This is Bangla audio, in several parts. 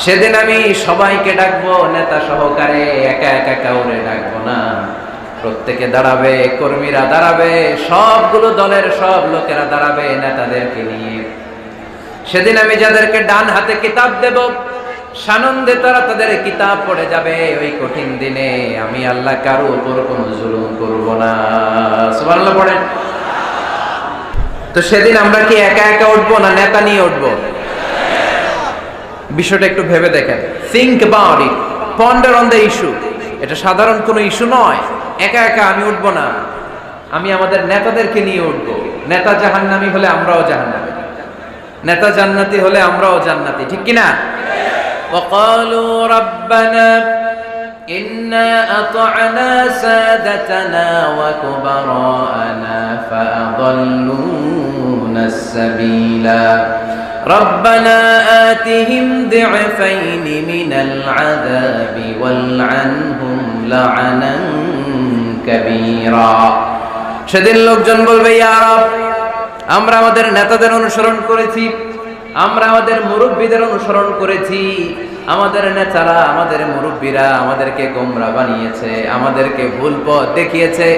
সেদিন আমি সবাইকে ডাকবো, নেতা সহকারে, একা একা কাউরে ডাকবো না। প্রত্যেকে দাঁড়াবে, কর্মীরা দাঁড়াবে, সবগুলো দলের সব লোকেরা দাঁড়াবে নেতাদেরকে নিয়ে। সেদিন আমি যাদেরকে ডান হাতে কিতাব দেব, সানন্দে তারা তাদের কিতাব পড়ে যাবে। ওই কঠিন দিনে আমি আল্লাহ কারো উপর কোনো জুলুম করব না। সুবহানাল্লাহ পড়েন। তো সেদিন আমরা কি একা একা উঠবো না নেতা নিয়ে উঠবো? বিষয়টা একটু ভেবে দেখেন। Think about it, ponder on the issue. এটা সাধারণ কোনো ইস্যু নয়। একা একা আমি উঠবো না, আমি আমাদের নেতাদেরকে নিয়ে উঠবো। নেতা জাহান্নামী হলে আমরাও জাহান্নামী, নেতা জান্নাতি হলে আমরাও জান্নাতি, ঠিক কিনা? وقالوا ربنا إنا أطعنا سادتنا وكبراءنا فأضلونا السبيلا ربنا آتهم ضعفين من العذاب والعنهم لعنا كبيرا। সেদিন লোকজন বলবে, ইয়া রব, আমরা আমাদের নেতাদের অনুসরণ করেছি, আমরা আমাদের মুরব্বীদের অনুসরণ করেছি, আমাদের নেতারা, আমাদের মুরব্বীরা আমাদেরকে গোমরা বানিয়েছে, আমাদেরকে ভুল পথ দেখিয়েছে।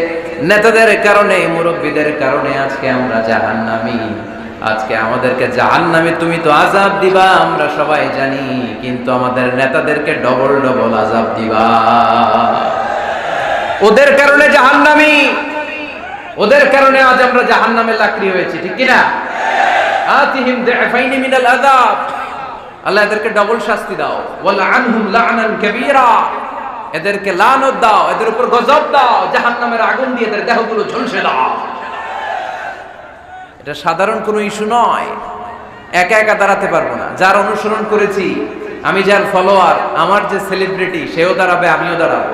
নেতাদের কারণে, মুরব্বীদের কারণে আজকে আমরা জাহান্নামী। আজকে আমাদেরকে জাহান্নামে তুমি তো আযাব দিবা, আমরা সবাই জানি, কিন্তু আমাদের নেতাদেরকে ডবল ডবল আযাব দিবা। ওদের কারণে জাহান্নামী, ওদের কারণে আজ আমরা জাহান্নামে লাকড়ি হয়েছি, ঠিক কিনা? আতিহিম দি'ফাইনি মিনাল আযাব, আল্লাহ এদেরকে ডবল শাস্তি দাও। ওয়াল আনহুম লা'নান কাবীরা, এদেরকে লানত দাও, এদের উপর গজব দাও, জাহান্নামের আগুন দিয়ে এদের দেহগুলো ঝলসে দাও। এটা সাধারণ কোনো ইস্যু নয়। একা একা দাঁড়াতে পারবো না। যার অনুসরণ করেছি আমি, যার ফলোয়ার, আমার যে সেলিব্রিটি, সেও দাঁড়াবে, আমিও দাঁড়াবো।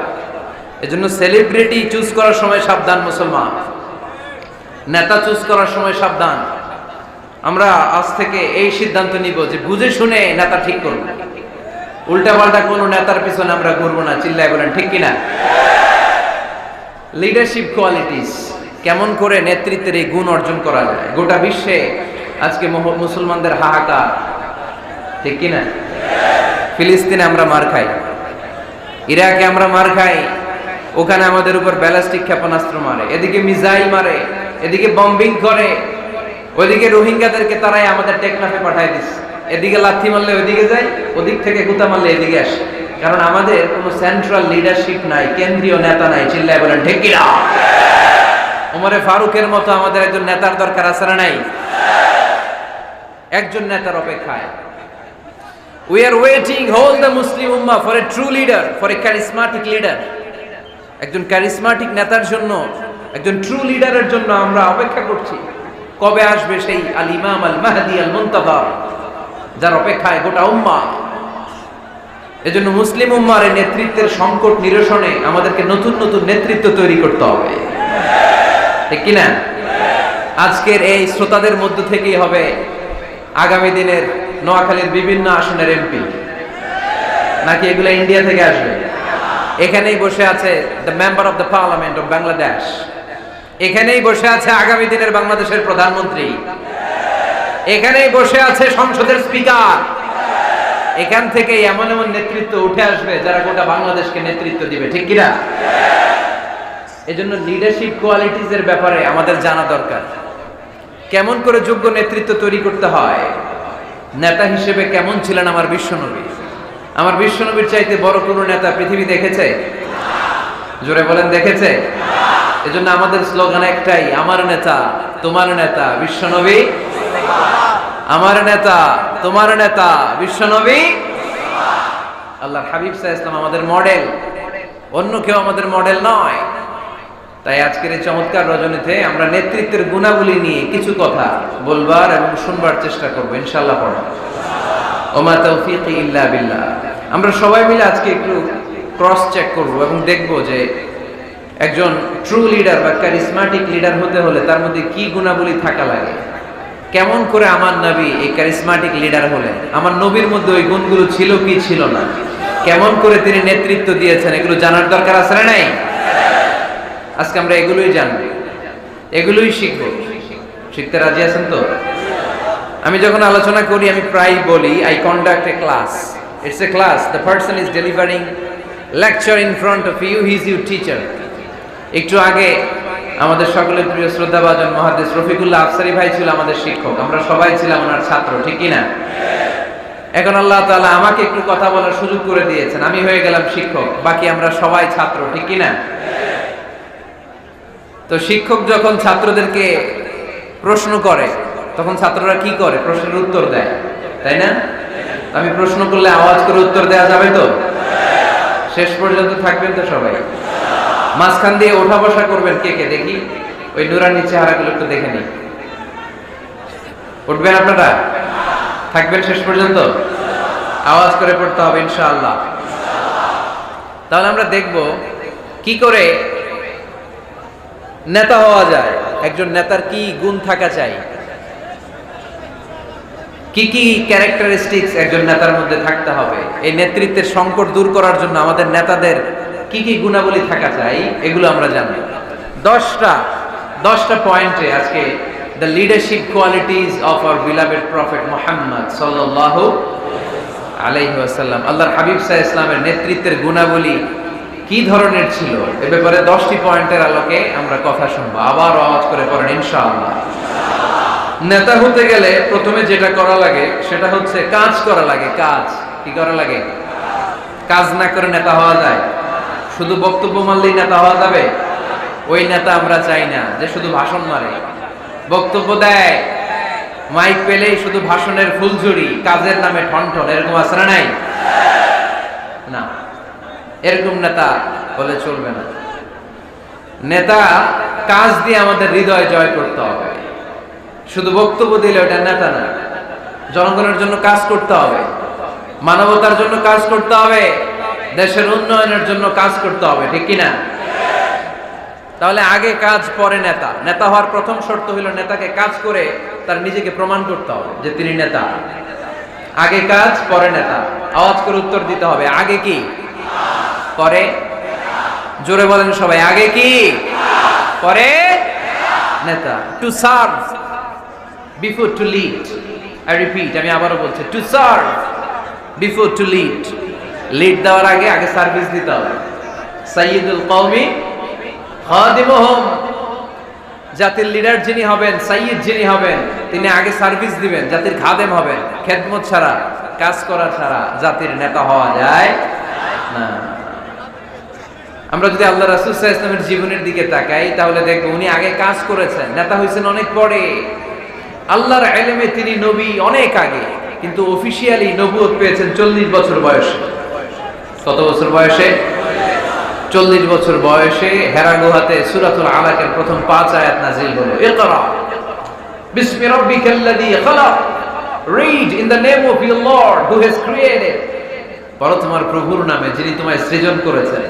এজন্য সেলিব্রিটি চুজ করার সময় সাবধান মুসলমান, নেতা চুজ করার সময় সাবধান। আমরা আজ থেকে এই সিদ্ধান্ত নিব যে বুঝে শুনে নেতা ঠিক করব, উল্টা পাল্টা কোনো নেতার পিছনে আমরা ঘুরবো না। চিল্লায় বলেন ঠিক কিনা? লিডারশিপ কোয়ালিটিস, কেমন করে নেতৃত্বের এই গুণ অর্জন করা যায়। গোটা বিশ্বে আজকে মুসলমানদের হাহাকার, ঠিক কিনা? ফিলিস্তিনে আমরা মার খাই, ইরাকে আমরা মার খাই, ওখানে আমাদের উপর ব্যালিস্টিক ক্ষেপণাস্ত্র মারে, এদিকে মিসাইল মারে, এদিকে বম্বিং করে, ওইদিকে রোহিঙ্গাদেরকে তারাই আমাদের টেকনাফে পাঠায় দিচ্ছে। এদিকে লাথি মারলে ওইদিকে যায়, ওদিক থেকে গুতা মারলে এদিকে আসে। কারণ আমাদের কোনো সেন্ট্রাল লিডারশিপ নাই, কেন্দ্রীয় নেতা নাই। চিল্লায় বলেন ঠিক কিনা? ওমরে ফারুকের মতো আমাদের একজন নেতার দরকার আছে না নাই? একজন নেতার অপেক্ষায়। We are waiting, whole the Muslim ummah, for a true leader, for a charismatic leader. একজন ক্যারিসমাটিক নেতার জন্য, একজন ট্রু লিডারের জন্য আমরা অপেক্ষা করছি। কবে আসবে সেই আল ইমাম আল মাহদি আল মুনতাযর, যার অপেক্ষায় গোটা উম্মাহ। এজন্য মুসলিম উম্মার এই নেতৃত্বের সংকট নিরসনে আমাদেরকে নতুন নতুন নেতৃত্ব তৈরি করতে হবে, ঠিক কিনা? আজকের এই শ্রোতাদের মধ্য থেকেই হবে আগামী দিনের নোয়াখালীর বিভিন্ন আসনের এমপি, নাকি এগুলো ইন্ডিয়া থেকে আসবে? এখানেই বসে আছে the member of the parliament of Bangladesh, এখানেই বসে আছে আগামী দিনের বাংলাদেশের প্রধানমন্ত্রী, এখানেই বসে আছে সংসদের স্পিকার। এখান থেকে এমন এমন নেতৃত্ব উঠে আসবে যারা গোটা বাংলাদেশকে নেতৃত্ব দিবে, ঠিক কিনা? এজন্য লিডারশিপ কোয়ালিটিস এর ব্যাপারে আমাদের জানা দরকার। কেমন করে যোগ্য নেতৃত্ব তৈরি করতে হয়। নেতা হিসেবে কেমন ছিলেন আমার বিশ্বনবী? আমার বিশ্বনবীর চাইতে বড় কোনো নেতা পৃথিবী দেখেছে? জোরে বলেন, দেখেছে? এজন্য আমাদের স্লোগান একটাই, আমার নেতা তোমার নেতা বিশ্বনবী, আমার নেতা তোমার নেতা বিশ্বনবী। আল্লাহর হাবিব সাল্লাল্লাহু আলাইহি ওয়াসাল্লাম আমাদের মডেল, অন্য কেউ আমাদের মডেল নয়। তাই আজকের এই চমৎকার রজনীতে আমরা নেতৃত্বের গুণাবলী নিয়ে কিছু কথা বলবার এবং শুনবার চেষ্টা করব ইনশাআল্লাহ। পড়া ওমা তাওফীকি ইল্লা বিল্লাহ। আমরা সবাই মিলে আজকে একটু ক্রস চেক করব এবং দেখব যে একজন ট্রু লিডার বা ক্যারিসমাটিক লিডার হতে হলে তার মধ্যে কি গুণাবলী থাকা লাগে। কেমন করে আমার নবী এই ক্যারিসমাটিক লিডার হলেন, আমার নবীর মধ্যে ওই গুণগুলো ছিল কি ছিল না, কেমন করে তিনি নেতৃত্ব দিয়েছেন, এগুলো জানার দরকার আছে না নাই? আজকে আমরা এগুলোই জানবো, এগুলোই শিখবো। শিখতে রাজি আছেন তো? আমি যখন আলোচনা করি আমি প্রায় বলি, I conduct A class It's a class. The person is delivering lecture in front of you. He is your teacher. একটু আগে আমাদের সকলের প্রিয় শ্রদ্ধাভাজন মুহাদ্দিস রফিকুল্লাহ আফসারী ভাই ছিল আমাদের শিক্ষক। আমরা সবাই ছিলাম ওনার ছাত্র, ঠিক কি না? এখন আল্লাহ তাআলা আমাকে একটু কথা বলার সুযোগ করে দিয়েছেন, আমি হয়ে গেলাম শিক্ষক, বাকি আমরা সবাই ছাত্র, ঠিক কি না? তো শিক্ষক যখন ছাত্রদেরকে প্রশ্ন করে তখন ছাত্ররা কি করে? প্রশ্নের উত্তর দেয়, তাই না? আমি প্রশ্ন করলে আওয়াজ করে উত্তর দেওয়া যাবে তো? শেষ পর্যন্ত থাকবেন তো সবাই? মাঝখান দিয়ে ওঠা বসা করবেন কে কে দেখি? ওই নুরানির চেহারাগুলো একটু দেখে নিই। উঠবেন আপনারা? থাকবেন শেষ পর্যন্ত? আওয়াজ করে পড়তে হবে ইনশাআল্লাহ। তাহলে আমরা দেখব কি করে নেতা হওয়া যায়, একজন নেতার কি গুণ থাকা চাই, কি কি ক্যারেক্টারিস্টিক্স একজন নেতার মধ্যে থাকতে হবে, এই নেতৃত্বের সংকট দূর করার জন্য আমাদের নেতাদের কি কি গুণাবলী থাকা চাই, এগুলো আমরা জানব। 10টা পয়েন্টে আজকে the leadership qualities of our beloved prophet Muhammad সাল্লাল্লাহু আলাইহি ওয়াসাল্লাম, আল্লাহর হাবিব সাল্লাল্লাহু আলাইহি ওয়াসাল্লামের নেতৃত্বের গুণাবলী কি ধরনের ছিল, এ ব্যাপারে 10টি পয়েন্টের আলোকে আমরা কথা শুনবো। আবার আওয়াজ করে পড়েন ইনশাআল্লাহ। নেতা হতে গেলে প্রথমে যেটা করা লাগে সেটা হচ্ছে কাজ করা লাগে। কাজ কি করা লাগে? কাজ না করে নেতা হওয়া যায়? শুধু বক্তব্য মারলেই নেতা হওয়া যাবে? ওই নেতা আমরা চাই না যে শুধু ভাষণ মারে, বক্তব্য দেয়, মাইক পেলেই শুধু ভাষণের ফুলঝুরি, কাজের নামে ঠনঠন, এরকম আছে না নাই? না, এরকম নেতা বলে চলবে না। নেতা কাজ দিয়ে আমাদের হৃদয় জয় করতে হবে। শুধু বক্তব্য দিলে ওটা নেতা না। জনগণের জন্য কাজ করতে হবে, মানবতার জন্য কাজ করতে হবে, দেশের উন্নয়নের জন্য কাজ করতে হবে, ঠিক কিনা? তাহলে আগে কাজ পরে নেতা। নেতা হওয়ার প্রথম শর্ত হলো নেতাকে কাজ করে তার নিজেকে প্রমাণ করতে হবে যে তিনি নেতা। আগে কাজ পরে নেতা। আওয়াজ করে উত্তর দিতে হবে, আগে কি পরে? জোরে বলেন সবাই, আগে কি পরে নেতা। To serve before to lead. I repeat, আমি আবারও বলছি, to serve before to lead. Lead দেওয়ার আগে আগে সার্ভিস দিতে হবে। সাইয়্যিদুল কওমি খাদিমুহুম, জাতির লিডার যিনি হবেন, সাইয়্যিদ যিনি হবেন, তিনি আগে সার্ভিস দিবেন, জাতির খাদেম হবেন। খেদমত ছাড়া, কাজ করা ছাড়া জাতির নেতা হওয়া যায় না। আমরা যদি আল্লাহ রাসূল সাল্লাল্লাহু আলাইহি ওয়াসাল্লামের জীবনের দিকে তাকাই তাহলে দেখব উনি আগে কাজ করেছেন, নেতা হয়েছেন অনেক পরে। আল্লাহর ইলমে তিনি নবী অনেক আগে, কিন্তু অফিশিয়ালি নবুয়ত পেয়েছেন 40 বছর বয়সে। কত বছর বয়সে? 40 বছর বয়সে হেরা গুহাতে সূরাতুল আলাকের প্রথম 5 আয়াত নাযিল হলো। ইকরা বিসমি রাব্বিকাল্লাযী খালাক, read in the name of your lord who has created. পড়ো তোমার প্রভুর নামে যিনি তোমায় সৃজন করেছেন।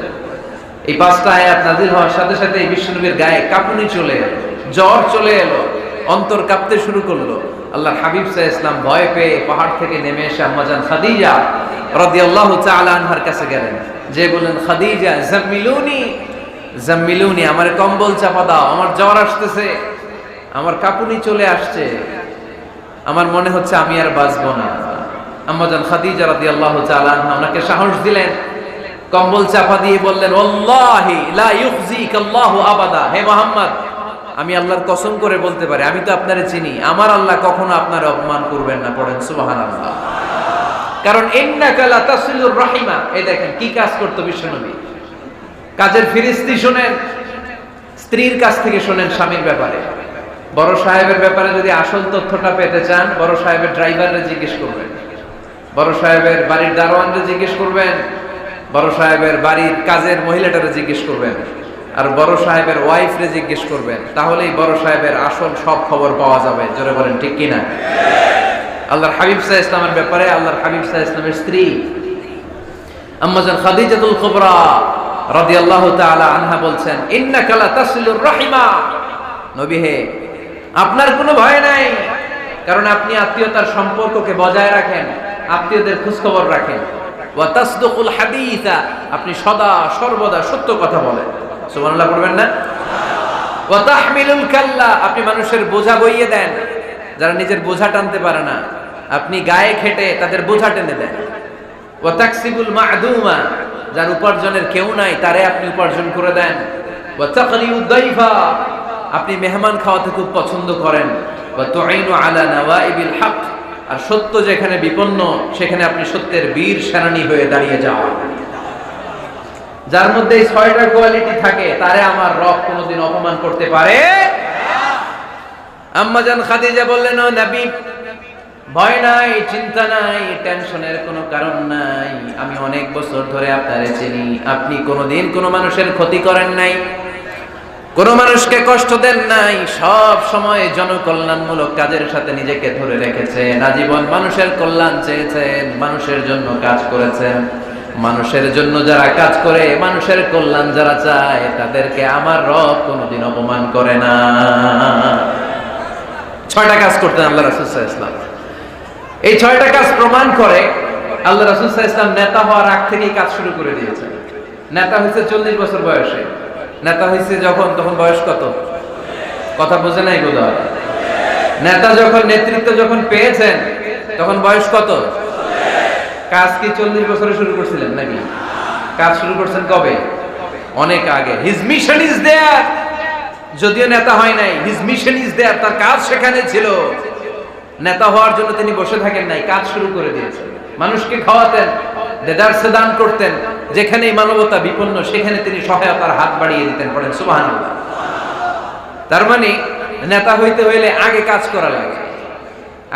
এই 5টা আয়াত নাযিল হওয়ার সাথে সাথে বিশ্বনবীর গায়ে কাঁপুনি চলে এলো, জ্বর চলে এলো, অন্তর কাঁপতে শুরু করলো। আল্লাহর হাবিব সাল্লাল্লাহু আলাইহি ওয়াসাল্লাম ভয় পেয়ে পাহাড় থেকে নেমে এসে আম্মা জান খাদিজা রাদিয়াল্লাহু তাআলা আনহার কাছে গেলেন, যে বললেন, খাদিজা জাম্মিলুনি জাম্মিলুনি, আমার কম্বল চাপা দাও, আমার জ্বর আসতেছে, আমার কাঁপুনি চলে আসছে, আমার মনে হচ্ছে আমি আর বাঁচবো না। আম্মা জান খাদিজা রাদিয়াল্লাহু তাআলা আনহা ওনাকে সাহস দিলেন, কম্বল চাপা দিয়ে বললেন, ওয়াল্লাহি লা ইউখজিকাল্লাহু আবাদা, হে মুহাম্মদ, আমি আল্লাহর কসম করে বলতে পারি, আমি তো আপনারে চিনি, আমার আল্লাহ কখনো আপনার অপমান করবেন না। পড়েন সুবহানাল্লাহ। কারণ ইন্নাকা লা তাসিলুর রাহিমা। এই দেখেন কি কাজ করতো বিশ্বনবী। কাজের ফিরিস্তি শোনেন, স্ত্রীর কাছ থেকে শোনেন স্বামীর ব্যাপারে। বড় সাহেবের ব্যাপারে যদি আসল তথ্যটা পেতে চান, বড় সাহেবের ড্রাইভাররে জিজ্ঞেস করবেন, বড় সাহেবের বাড়ির দারোয়ানরে জিজ্ঞেস করবেন, বড় সাহেবের বাড়ির কাজের মহিলাটারে জিজ্ঞেস করবেন, আর বড় সাহেবের ওয়াইফরে জিজ্ঞেস করবেন। তাহলেই বড় সাহেবের আসল সব খবর পাওয়া যাবে। জোরে বলেন ঠিক কিনা? আল্লাহর হাবিব সাল্লাল্লাহু আলাইহি ওয়াসাল্লামের ব্যাপারে আল্লাহর হাবিব সাল্লাল্লাহু আলাইহি ওয়াসাল্লামের স্ত্রী আম্মা জান খাদিজাতুল কুবরা রাদিয়াল্লাহু তাআলা আনহা বলছেন, ইন্নাকা লা তাসিলুর রাহিমা, নবী হে, আপনার কোনো ভয় নাই, কারণ আপনি আত্মীয়তার সম্পর্ককে বজায় রাখেন, আত্মীয়দের খোঁজ খবর রাখেন। ওয়া তাসদুকুল হাদিসা, আপনি সদা সর্বদা সত্য কথা বলেন। সুবহানাল্লাহ পড়বেন না? ওয়া তাহমিলুল কাল্লা, আপনি মানুষের বোঝা বইয়ে দেন, যারা নিজের বোঝা টানতে পারে না, আপনি গায়ে খেটে তাদের বোঝা টেনে দেন। ওয়া তাকসিবুল মা'দুমা, যার উপার্জনের কেউ নাই তারে আপনি উপার্জন করে দেন। ওয়া তাকরিউদ দাইফা, আপনি মেহমান খাওয়াতে খুব পছন্দ করেন। ওয়া তুঈনু আলা নাওয়াইবিল হক, আর সত্য যেখানে বিপন্ন সেখানে আপনি সত্যের বীর সেনানী হয়ে দাঁড়িয়ে যান। যার মধ্যে এই 6টা কোয়ালিটি থাকে তারে আমার রব কোনোদিন অপমান করতে পারে না। আম্মা জান খাদিজা বললেন, ও নবী, ভয় নাই, চিন্তা নাই, টেনশনের কোনো কারণ নাই। আমি অনেক বছর ধরে আপনারে চিনি, আপনি কোনোদিন কোনো মানুষের ক্ষতি করেন নাই, কোনো মানুষকে কষ্ট দেন নাই, সব সময় জনকল্যাণমূলক কাজের সাথে নিজেকে ধরে রেখেছেন, আজীবন মানুষের কল্যাণ চেয়েছেন, মানুষের জন্য কাজ করেছেন। মানুষের জন্য যারা কাজ করে, মানুষের কল্যাণ যারা চায়, তাদেরকে আমার রব কোনোদিন অপমান করে না। 6টা কাজ করতেন আল্লাহ রাসূল সাল্লাল্লাহু আলাইহি ওয়াসাল্লাম। এই 6টা কাজ প্রমাণ করে আল্লাহ রাসূল সাল্লাল্লাহু আলাইহি ওয়াসাল্লাম নেতা হওয়ার আগ থেকেই কাজ শুরু করে দিয়েছেন। নেতা হয়েছে 40 বছর বয়সে। নেতা হয়েছে যখন, তখন বয়স কত? কথা বোঝে নাই বোধহয়। নেতা যখন, নেতৃত্ব যখন পেয়েছেন তখন বয়স কত? কাজ কি 40 বছরে শুরু করছিলেন নাকি? কাজ শুরু করছেন কবে? অনেক আগে। হিজ মিশন ইজ দেয়ার, যদিও নেতা হয় নাই, হিজ মিশন ইজ দেয়ার, তার কাজ সেখানে ছিল। নেতা হওয়ার জন্য তিনি বসে থাকেন নাই, কাজ শুরু করে দিয়েছেন। মানুষকে খাওয়াতেন, দেদারসে দান করতেন, যেখানেই মানবতা বিপন্ন সেখানে তিনি সহায়তার হাত বাড়িয়ে দিতেন। পড়েন সুবহানাল্লাহ। তার মানে নেতা হইতে হইলে আগে কাজ করা লাগে।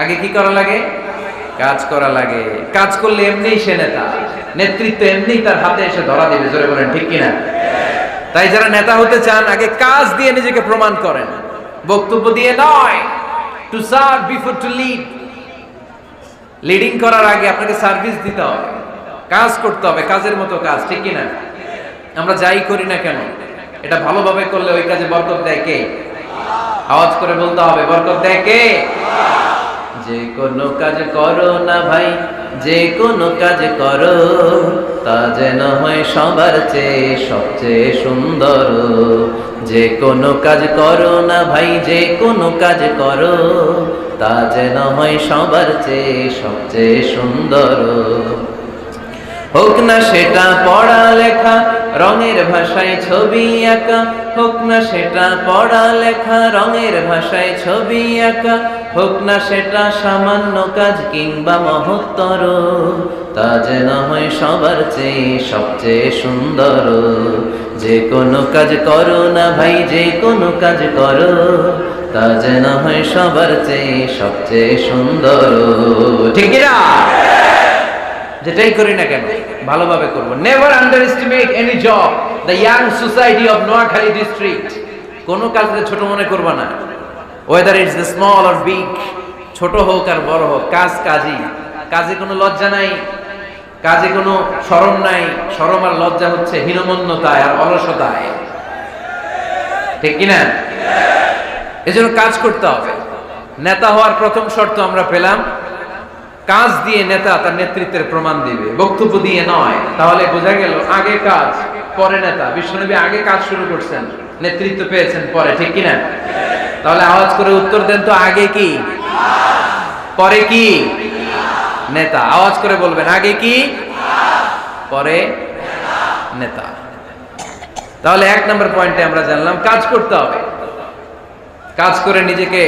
আগে কি করা লাগে? কাজ করা লাগে। কাজ করলে এমনিই সে নেতা, নেতৃত্ব এমনিই তার হাতে এসে ধরা দিবে। জোরে বলেন ঠিক কিনা? তাই যারা নেতা হতে চান আগে কাজ দিয়ে নিজেকে প্রমাণ করেন, বক্তব্য দিয়ে নয়। To serve before to lead. Leading করার আগে আপনাকে সার্ভিস দিতে হবে, কাজ করতে হবে, কাজের মতো কাজ, ঠিক কিনা? আমরা যাই করি না কেন এটা ভালোভাবে করলে ওই কাজে বরকত দেয় কে? আওয়াজ করে বলতে হবে, বরকত দেয় কে? যে কোনো কাজ করো না ভাই, যে কোনো কাজ করো, তা যেন হয় সবার চেয়ে সবচেয়ে সুন্দর। যে কোনো কাজ করো না ভাই, যে কোনো কাজ করো, তা যেন হয় সবার চেয়ে সবচেয়ে সুন্দর। হোক না সেটা পড়া লেখা, রঙের ভাষায় ছবি আঁকা, হোক না সেটা পড়া লেখা, রঙের ভাষায় ছবি আঁকা, হোক না সেটা সামান্য কাজ কিংবা মহত্তর, তা যেন হয় সবার চেয়ে সবচেয়ে সুন্দর। যে কোনো কাজ করো না ভাই, যে কোনো কাজ করো, তা যেন হয় সবার চেয়ে সবচেয়ে সুন্দর। ঠিক না? যেটাই করি না কেন ভালোভাবে করব। Never underestimate any job. The young society of Noakhali district. কোন কাজকে ছোট মনে করবা না, whether it's the small or big. ছোট হোক আর বড় হোক, কাজ কাজই। কাজে কোনো লজ্জা নাই, কাজে কোনো শরম নাই। শরম আর লজ্জা হচ্ছে হীনমন্যতায় আর অলসতায়, ঠিক কিনা? এজন্য কাজ করতে হবে। নেতা হওয়ার প্রথম শর্ত আমরা পেলাম, কাজ দিয়ে নেতা তার নেতৃত্বের প্রমাণ দিবে, বক্তব্য দিয়ে নয়। তাহলে বোঝা গেল আগে কাজ পরে নেতা। বিশ্বনবী আগে কাজ শুরু করছেন, নেতৃত্ব পেয়েছেন পরে, ঠিক কিনা? তাহলে আওয়াজ করে উত্তর দেন তো, আগে কি পরে কি? নেতা। আওয়াজ করে বলবেন, আগে কি পরে নেতা। তাহলে 1 নম্বর পয়েন্টে আমরা জানলাম কাজ করতে হবে। কাজ করে নিজেকে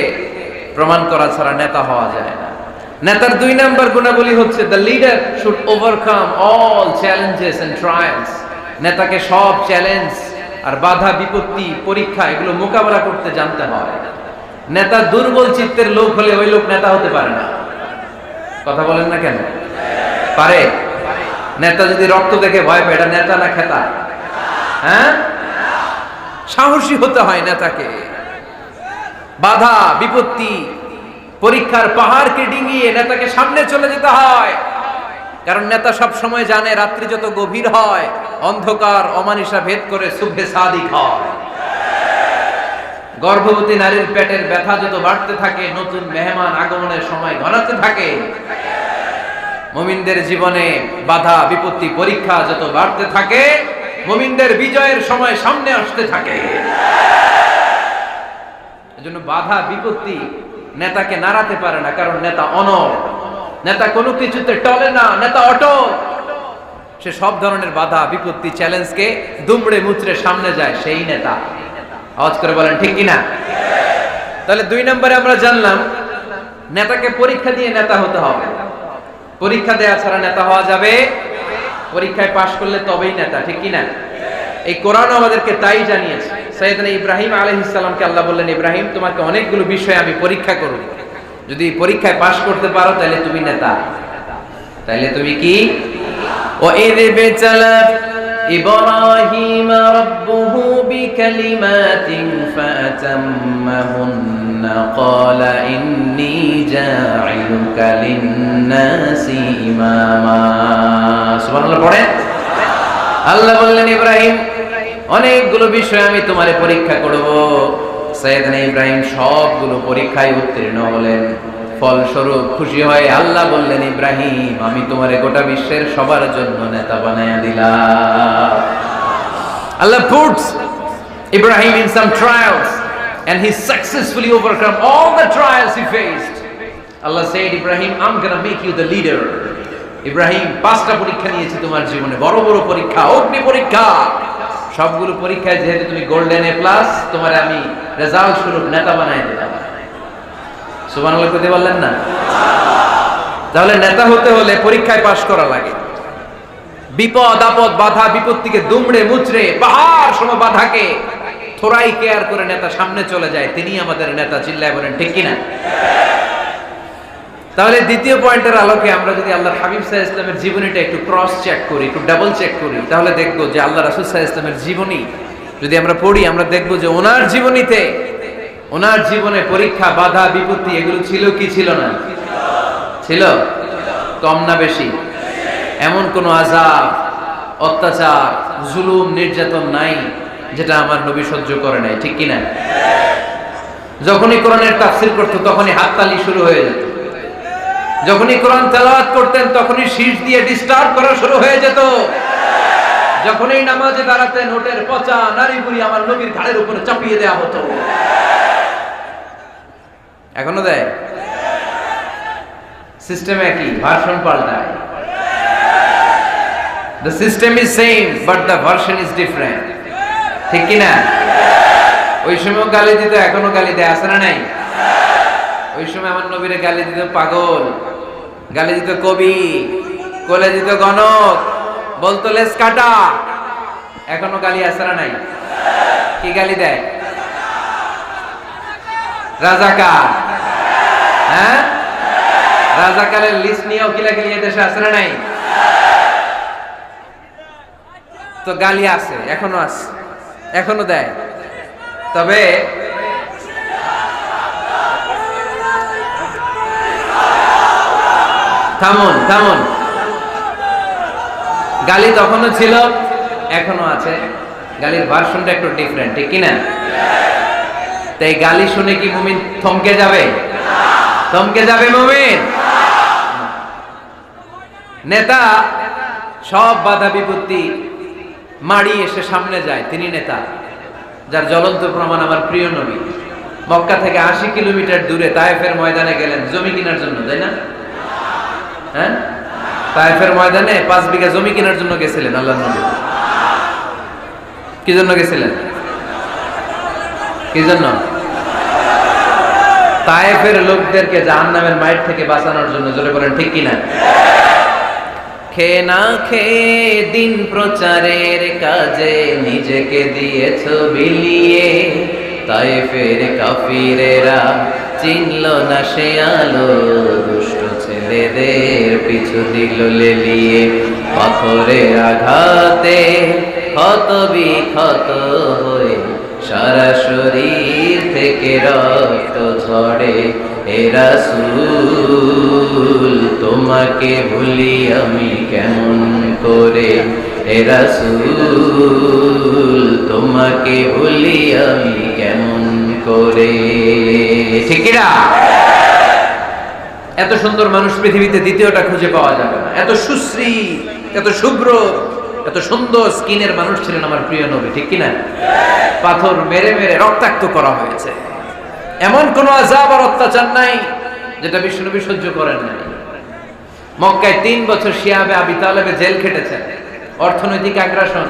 প্রমাণ করা ছাড়া নেতা হওয়া যায় না। নেতার 2 নম্বর গুণাবলী হচ্ছে the leader should overcome all challenges and trials. নেতাকে সব চ্যালেঞ্জ আর বাধা বিপত্তি পরীক্ষা এগুলো মোকাবেলা করতে জানতে হয়। নেতা দুর্বল চিত্তের লোক হলে ওই লোক নেতা হতে পারে না। কথা বলেন না কেন? পারে? নেতা যদি রক্ত দেখে ভয় পায়, এটা নেতা না খেতা? হ্যাঁ, সাহসী হতে হয় নেতাকে। বাধা বিপত্তি পরীক্ষার পাহাড়কে ডিঙিয়ে নেতাকে সামনে চলে যেতে হয়। কারণ নেতা সব সময় জানে রাত্রি যত গভীর হয়, অন্ধকার অমানিসা ভেদ করে সুবহে সাদিক হয়। গর্ভবতী নারীর পেটের ব্যথা যত বাড়তে থাকে, নতুন মেহমান আগমনের সময় ঘনাতে থাকে। মুমিনদের জীবনে বাধা বিপত্তি পরীক্ষা যত বাড়তে থাকে, মুমিনদের বিজয়ের সময় সামনে আসতে থাকে। এজন্য বাধা বিপত্তি নেতাকে নাড়াতে পারে না, কারণ নেতা অনড়। নেতা কোনো কিছুতে টলে না, নেতা অটল। সে সব ধরনের বাধা বিপত্তি চ্যালেঞ্জকে দুমড়ে মুচড়ে সামনে যায়, সেই নেতা। আওয়াজ করে বলেন ঠিক কিনা? তাহলে 2 নম্বরে আমরা জানলাম নেতাকে পরীক্ষা দিয়ে নেতা হতে হবে। পরীক্ষা দেওয়া ছাড়া নেতা হওয়া যাবে? পরীক্ষায় পাশ করলে তবেই নেতা, ঠিক কিনা? এই কোরআন আমাদেরকে তাই জানিয়েছে। সাইয়েদনা ইব্রাহিম আলাইহিস সালামকে আল্লাহ বললেন, ইব্রাহিম তোমাকে অনেকগুলো বিষয় আমি পরীক্ষা করব, যদি পরীক্ষায় পাশ করতে পারো তাহলে তুমি নেতা। তাহলে তুমি কি? وَإِذِ ابْتَلَى إِبْرَاهِيمَ رَبُّهُ بِكَلِمَاتٍ فَأَتَمَّهُنَّ قَالَ إِنِّي جَاعِلُكَ لِلنَّاسِ إِمَامًا। সুবহানাল্লাহ পড়েন। আল্লাহ বললেন, ইব্রাহিম অনেকগুলো বিষয় আমি তোমারে পরীক্ষা করব। সাইয়েদনা ইব্রাহিম সবগুলো পরীক্ষায় উত্তীর্ণ হলেন। ফলস্বরূপ খুশি হয়ে আল্লাহ বললেন, ইব্রাহিম আমি তোমারে গোটা বিশ্বের সবার জন্য নেতা বানায়া দিলাম। আল্লাহ puts Ibrahim in some trials and he successfully overcome all the trials he faced. Allah said, Ibrahim, I'm gonna make you the leader. Ibrahim 5টা পরীক্ষা নিয়েছি তোমার জীবনে, বড় বড় পরীক্ষা, অগ্নি পরীক্ষা। সবগুলো পরীক্ষায় যেহেতু তুমি গোল্ডেন এ প্লাস, তোমারে আমি রেজাল্ট স্বরূপ নেতা বানায় দিলাম। সুবহানাল্লাহ কইতে বললেন না? তাহলে নেতা হতে হলে পরীক্ষায় পাশ করা লাগে। বিপদ আপদ বাধা বিপত্তিকে দুমড়ে মুচড়ে পাহাড় সম বাধাকে থোড়াই কেয়ার করে নেতা সামনে চলে যায়, তিনি আমাদের নেতা। চিল্লায় বলেন ঠিক কিনা? তাহলে দ্বিতীয় পয়েন্টের আলোকে আমরা যদি আল্লাহর হাবিব সাল্লাল্লাহু আলাইহি ওয়াসাল্লামের জীবনীটা একটু ক্রস চেক করি, একটু ডাবল চেক করি, তাহলে দেখব যে আল্লাহ রাসূল সাল্লাল্লাহু আলাইহি ওয়াসাল্লামের জীবনী যদি আমরা পড়ি, আমরা দেখব যে ওনার জীবনীতে, ওনার জীবনে পরীক্ষা বাধা বিপত্তি এগুলো ছিল কি ছিল না? ছিল। কম না বেশি? এমন কোন আযাব অত্যাচার জুলুম নির্যাতন নাই যেটা আমার নবী সহ্য করে নাই, ঠিক কিনা? যখনই কোরআনের তাফসীর করত তখনই হাততালি শুরু হয়ে যেত, যখনই কোরআন তেলাওয়াত করতেন তখনই শীষ দিয়ে ডিস্টার্ব করা শুরু হয়ে যেত, যখনই নামাজে দাঁড়াতেন ওটের পচা নারী বুড়ি আমার নবীর ঘাড়ের উপরে চাপিয়ে দেওয়া হতো। এখনো দেয়? সিস্টেম একই, ভার্সন পাল্টায়। The system is same but the version is different, ঠিক কি না? ওই সময় গালি দিত, এখনো গালি দেয়, আছে না নাই? ওই সময় আমার নবীরে গালি দিত পাগল, গালি দিত কবি, কোলে দিত গণক, বলতো লেস কাটা। এখনো গালি আছে না নাই? কি গালি দেয়? রাজাকার। হ্যাঁ, রাজাকারের লিস্ট নিয়েও কিলাকিলি দেশে আছে না নাই? তো গালি আছে, এখনো আছে, এখনো দেয়। তবে থামুন থামুন, গালি তখনও ছিল, এখনো আছে, গালির ভার্সনটা একটু ডিফারেন্ট, ঠিক কিনা? তাই গালি শুনে কি মুমিন থমকে যাবে? থমকে যাবে মুমিন? নেতা সব বাধা বিপত্তি মাড়ি এসে সামনে যায়, তিনি নেতা। যার জ্বলন্ত প্রমাণ আমার প্রিয় নবী মক্কা থেকে 80 কিলোমিটার দূরে তায়েফের ময়দানে গেলেন জমি কেনার জন্য, তাই না? হ্যাঁ, তায়েফের ময়দানে 5 বিঘা জমি কেনার জন্য গেছিলেন আল্লাহর নবী। কি জন্য গেছিলেন? কি জন্য? তায়েফের লোকদেরকে জাহান্নামের মাইর থেকে বাঁচানোর জন্য। জোরে বলেন ঠিক কিনা? খেয়ে না খেয়ে দিন প্রচারের কাজে নিজেকে দিয়েছ বিলিয়ে, তায়েফের কাফিরেরা চিনল না সে আলো, দুষ্ট ছেলেদের পিছু দিল লেলিয়ে, পাথরের আঘাতে ক্ষত বিক্ষত হয়ে সারা শরীর থেকে রক্ত ঝরে। হে রাসূল তোমাকে ভুলি আমি কেমন করে, হে রাসূল তোমাকে ভুলি আমি কেমন করে, ঠিক কি না? এত সুন্দর মানুষ পৃথিবীতে দ্বিতীয়টা খুঁজে পাওয়া যাবে না। এত সুশ্রী, এত শুভ্র, এত সুন্দর স্কিনের মানুষ ছিলেন আমার প্রিয় নবী, ঠিক কিনা? পাথর মেরে মেরে রক্তাক্ত করা হয়েছে, এমন কোন আযাব আর অত্যাচার নাই যেটা বিশ্বনবী সহ্য করেন নাই। মক্কায় 3 বছর শিয়াবে আবি তালেবে জেল খেটেছেন, অর্থনৈতিক আগ্রাসন,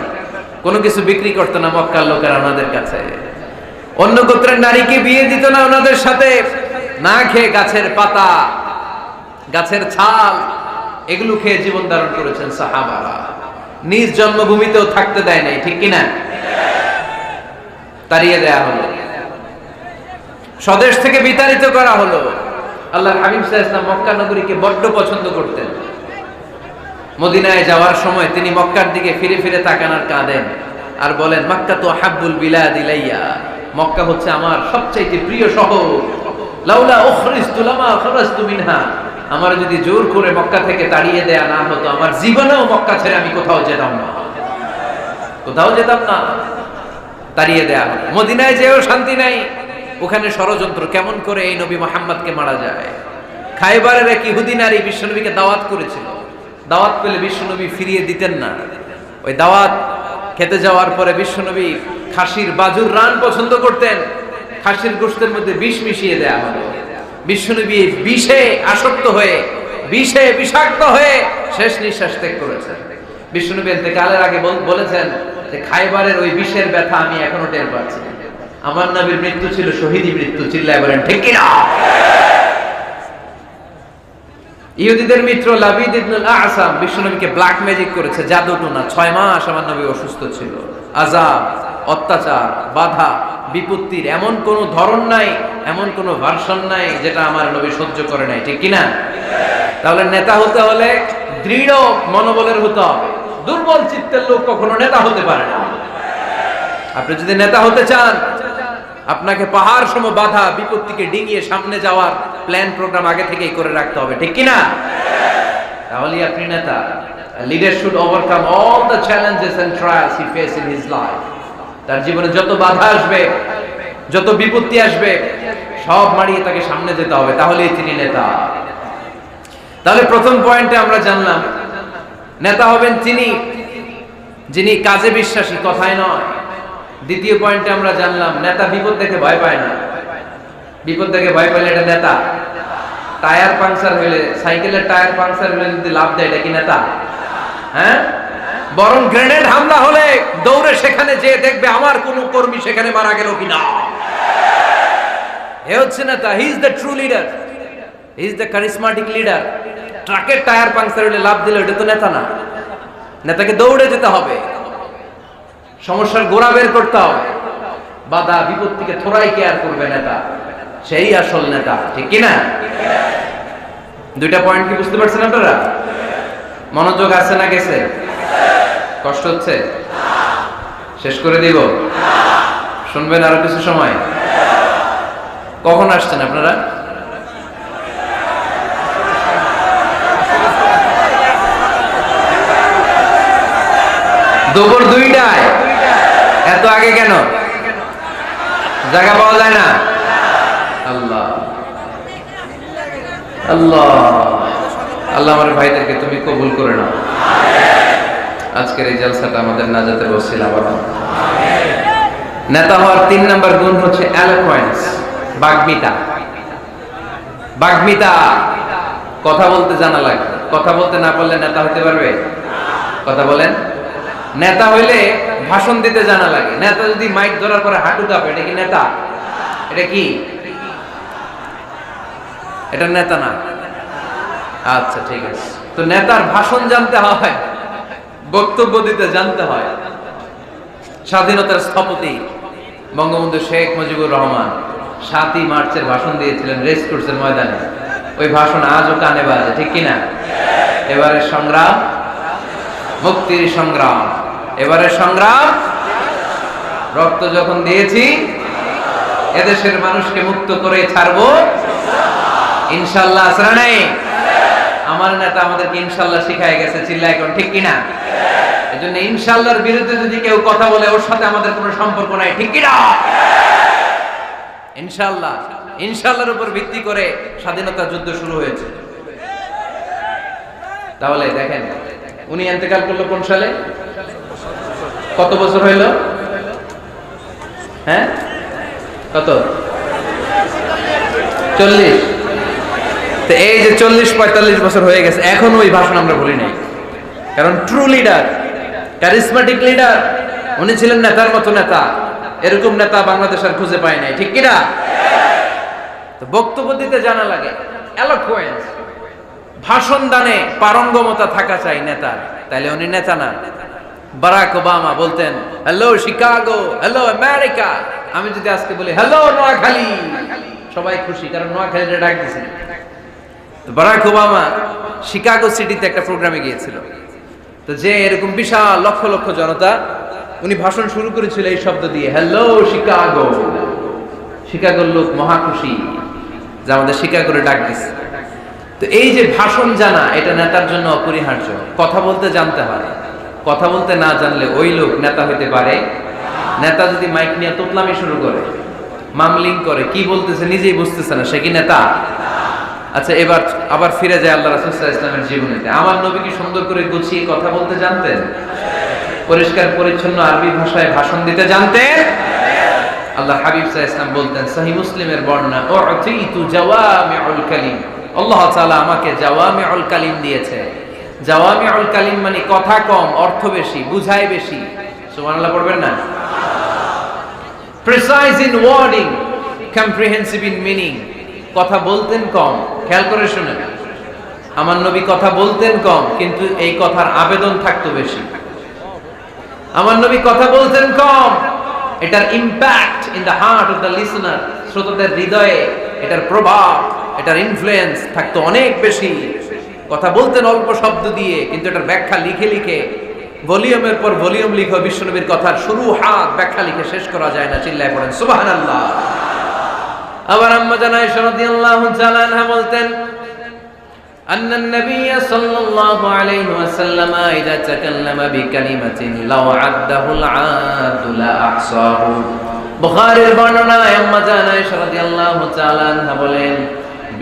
কোনো কিছু বিক্রি করতো না মক্কার লোকেরা ওনাদের কাছে। অন্য গোত্রের নারীকে বিয়ে দিত না ওনাদের সাথে। না খেয়ে গাছের পাতা, গাছের ছাল, এগুলো খেয়ে জীবন ধারণ করেছেন সাহাবারা। নিজ জন্মভূমিতেও থাকতে দেয় নাই, ঠিক কিনা? তাড়িয়ে দেয়া হলো, স্বদেশ থেকে বিতাড়িত করা হলো। আল্লাহর হাবিব সাল্লাল্লাহু আলাইহি ওয়াসাল্লাম মক্কা নগরীকে বড্ড পছন্দ করতেন। মদিনায় যাওয়ার সময় তিনি মক্কার দিকে ফিরে ফিরে তাকান আর কাঁদেন আর বলেন, মক্কা তো হাব্বুল বিলাদ ইলাইয়া, মক্কা হচ্ছে আমার সবচাইতে প্রিয় শহর। লাউলা উখরিজতু লামা খরাজতু মিনহা, আমার যদি জোর করে মক্কা থেকে তাড়িয়ে দেয়া না হতো, আমার জীবনেও মক্কা ছেড়ে আমি কোথাও যেতাম না, কোথাও যেতাম না। তাড়িয়ে দেয়া হলো। মদিনায় যেও শান্তি নাই, ওখানে ষড়যন্ত্র কেমন করে এই নবী মুহাম্মদকে মারা যায়। খায়বারের এক ইহুদি নারী বিশ্বনবীকে দাওয়াত করেছিল। দাওয়াত পেলে বিশ্বনবী ফিরিয়ে দিতেন না। ওই দাওয়াত খেতে যাওয়ার পরে বিশ্বনবী খাসির বাজুর রান পছন্দ করতেন। খাসির গোশতের মধ্যে বিষ মিশিয়ে দেয়া হলো। বিশ্বনবী বিষে আসক্ত হয়ে, বিষে বিষাক্ত হয়ে শেষ নিঃশ্বাস ত্যাগ করেছেন। বিশ্বনবী ইন্তেকালের আগে বলেছেন যে খায়বারের ওই বিষের ব্যথা আমি এখনো টের পাচ্ছি। আমার নবীর মৃত্যু ছিল শহীদি মৃত্যু, চিল্লায় বলেন ঠিক কিনা? ইহুদিদের মিত্র লাবিদ ইবনুল আসাম বিশ্বনবীকে ব্ল্যাক ম্যাজিক করেছে, জাদু টোনা। 6 মাস আমার নবী অসুস্থ ছিল। আযাব, অত্যাচার, বাধা, বিপত্তির এমন কোন ধরন নাই, এমন কোন ভার্সন নাই যেটা আমার নবী সহ্য করে নাই, ঠিক কিনা? তাহলে নেতা হতে হলে দৃঢ় মনোবলের হতে হবে। দুর্বল চিত্তের লোক কখনো নেতা হতে পারে না। আপনি যদি নেতা হতে চান, আপনাকে পাহাড় সম বাধা বিপত্তিকে ডিঙিয়ে সামনে যাওয়ার প্ল্যান প্রোগ্রাম আগে থেকেই করে রাখতে হবে, ঠিক কিনা? তাহলেই আপনি নেতা। Leader should overcome all the challenges and trials he face in his life. তার জীবনে যত বাধা আসবে, যত বিপত্তি আসবে, সব মারিয়ে তাকে সামনে যেতে হবে, তাহলেই তিনি নেতা। তাহলে প্রথম পয়েন্টে আমরা জানলাম নেতা হবেন তিনি যিনি কাজে বিশ্বাসী, কথায় নয়। দ্বিতীয় পয়েন্টে আমরা জানলাম নেতা বিপদ দেখে ভয় পায় না। বিপদ দেখে ভয় পেলে এটা নেতা। টায়ার পাংচার হইলে, সাইকেলের টায়ার পাংচার হইলে যদি লাভ দেয়, এটা কি নেতা? হ্যাঁ, বরং গ্রেনেড হামলা হলে দৌড়ে সেখানে যে দেখবে আমার কোন কর্মী সেখানে মারা গেল কিনা। এ হচ্ছে নেতা। He is the true leader, he is the charismatic leader. ট্রাকের টায়ার পাংচার হইলে লাভ দিলে এটা তো নেতা না। নেতাকে দৌড়ে যেতে হবে, সমস্যার গোড়া বের করতে হবে, বাধা বিপত্তিকে থোড়াই কেয়ার করবে নেতা, সেই আসল নেতা, ঠিক কিনা? দুইটা পয়েন্ট কি বুঝতে পারছেন আপনারা? মনোযোগ আছে না গেছে? কষ্ট হচ্ছে? শেষ করে দিব? শুনবেন আরো কিছু সময়? কখন আসছেন আপনারা? দুপুর 2টায়। এত আগে কেন? জায়গা পাওয়া যায় না? আল্লাহ আল্লাহ আল্লাহ আমার ভাইদেরকে তুমি কবুল করে নাও। আজকের এই জলসাটা আমাদের নাজাতের ওসিলা বানাও। নেতা হওয়ার 3 নাম্বার গুণ হচ্ছে এলোকোয়েন্স, বাগ্মিতা। বাগ্মিতা, কথা বলতে জানা লাগবে। কথা বলতে না পারলে নেতা হতে পারবে? কথা বলেন। নেতা হইলে ভাষণ দিতে জানা লাগে। নেতা যদি মাইক ধরার পরে হাঁটু কাঁপে, এটা কি নেতা? এটা কি? এটা নেতা না। আচ্ছা ঠিক আছে। তো নেতার ভাষণ জানতে হয়, বক্তব্য দিতে জানতে হয়। স্বাধীনতার স্থপতি বঙ্গবন্ধু শেখ মুজিবুর রহমান 7ই মার্চের ভাষণ দিয়েছিলেন রেস কোর্সের ময়দানে। ওই ভাষণ আজও কানে বাজে, ঠিক কিনা? এবারে সংগ্রাম, মুক্তির সংগ্রাম, এবারে সংগ্রাম, রক্ত যখন দিয়েছি এদেশের মানুষকে মুক্ত করে ছাড়বো ইনশাআল্লাহ। আসরা নাই? আমার নেতা আমাদেরকে ইনশাআল্লাহ শিখায় গেছে, চিল্লায় এখন, ঠিক কিনা? এজন্য ইনশাআল্লাহর বিরুদ্ধে যদি কেউ কথা বলে ওর সাথে আমাদের কোনো সম্পর্ক নাই, ঠিক কিনা? ইনশাআল্লাহ, ইনশাআল্লাহর উপর ভিত্তি করে স্বাধীনতা যুদ্ধ শুরু হয়েছে। তাহলে দেখেন উনি ইন্তেকাল করলো কোন সালে? কত বছর হইল? হ্যাঁ, কত? 40। তো এই যে 40-45 বছর হয়ে গেছে, এখন ওই ভাষণ আমরা বলি নাই। কারণ ট্রু লিডার ক্যারিসমেটিক লিডার, উনি ছিলেন নেতার মতো নেতা। এরকম নেতা বাংলাদেশ আর খুঁজে পায় নাই, ঠিক কিনা? তো বক্তব্য দিতে জানা লাগে, এলোকুয়েন্স, ভাষণ দানে পারঙ্গমতা থাকা চাই নেতার, তাইলে উনি নেতা না। বারাক ওবামা বলতেন হ্যালো শিকাগো, হ্যালো আমেরিকা। আমি যদি আজকে বলি হ্যালো নোয়াখালী, সবাই খুশি, কারণ নোয়াখালীটা ডাক দিয়েছেন। বারাক ওবামা শিকাগো সিটিতে একটা প্রোগ্রামে গিয়েছিল। তো যে এরকম বিশাল লক্ষ লক্ষ জনতা, উনি ভাষণ শুরু করেছিল এই শব্দ দিয়ে, হ্যালো শিকাগো। শিকাগোর লোক মহা খুশি যে আমাদের শিকাগোরে ডাক দিচ্ছে। তো এই যে ভাষণ জানা, এটা নেতার জন্য অপরিহার্য। কথা বলতে জানতে হয়, কথা বলতে না জানলে ওই লোক নেতা হইতে পারে। নেতা যদি মাইক নিয়ে তোতলামি শুরু করে, মামলিং করে, কি বলতেছে নিজেই বুঝতেছে না, সে কি নেতা? আচ্ছা, এবার আবার ফিরে যায় আল্লাহ রাসূল সাল্লাল্লাহু আলাইহি ওয়াসাল্লামের জীবনীতে। আমার নবী কি সুন্দর করে গুছিয়ে কথা বলতে জানতেন? পরিষ্কার পরিচ্ছন্ন আরবি ভাষায় ভাষণ দিতে জানতেন? আল্লাহ হাবিব সাল্লাল্লাহু আলাইহি ওয়াসাল্লাম বলতেন, সহিহ মুসলিমের বর্ণনা, উতিতু জাওয়ামিউল কালিম, আল্লাহ তাআলা আমাকে জাওয়ামিউল কালিম দিয়েছে। জাওয়ামিউল কালিম মানে কথা কম, অর্থ বেশি, বুঝায় বেশি। সুবহানাল্লাহ পড়বেন না? Precise in wording, comprehensive in meaning. কথা বলতেন কম, খেয়াল করে শুনেন, আমার নবী কথা বলতেন কম, কিন্তু এই কথার আবেদন থাকতো বেশি। আমার নবী কথা বলতেন কম, এটার impact in the heart of the listener, শ্রোতাদের হৃদয়ে এটার প্রভাব, এটার ইনফ্লুয়েন্স থাকতো অনেক বেশি। কথা বলতেন অল্প শব্দ দিয়ে, কিন্তু এটার ব্যাখ্যা লিখে লিখে, ভলিউমের পর ভলিউম লিখে বিশ্বনবীর কথার শুরু হাত ব্যাখ্যা লিখে শেষ করা যায় না। চিল্লায় পড়েন সুবহানাল্লাহ। আবার আম্মা জান আয়েশা রাদিয়াল্লাহু তাআলা আনহা বলতেন, أن النبي صلى الله عليه وسلم إذا تكلم بكلمة لو عده العاد لأحصاه। বুখারীর বর্ণনায় আম্মা জান আয়েশা রাদিয়াল্লাহু তাআলা আনহা বলেন,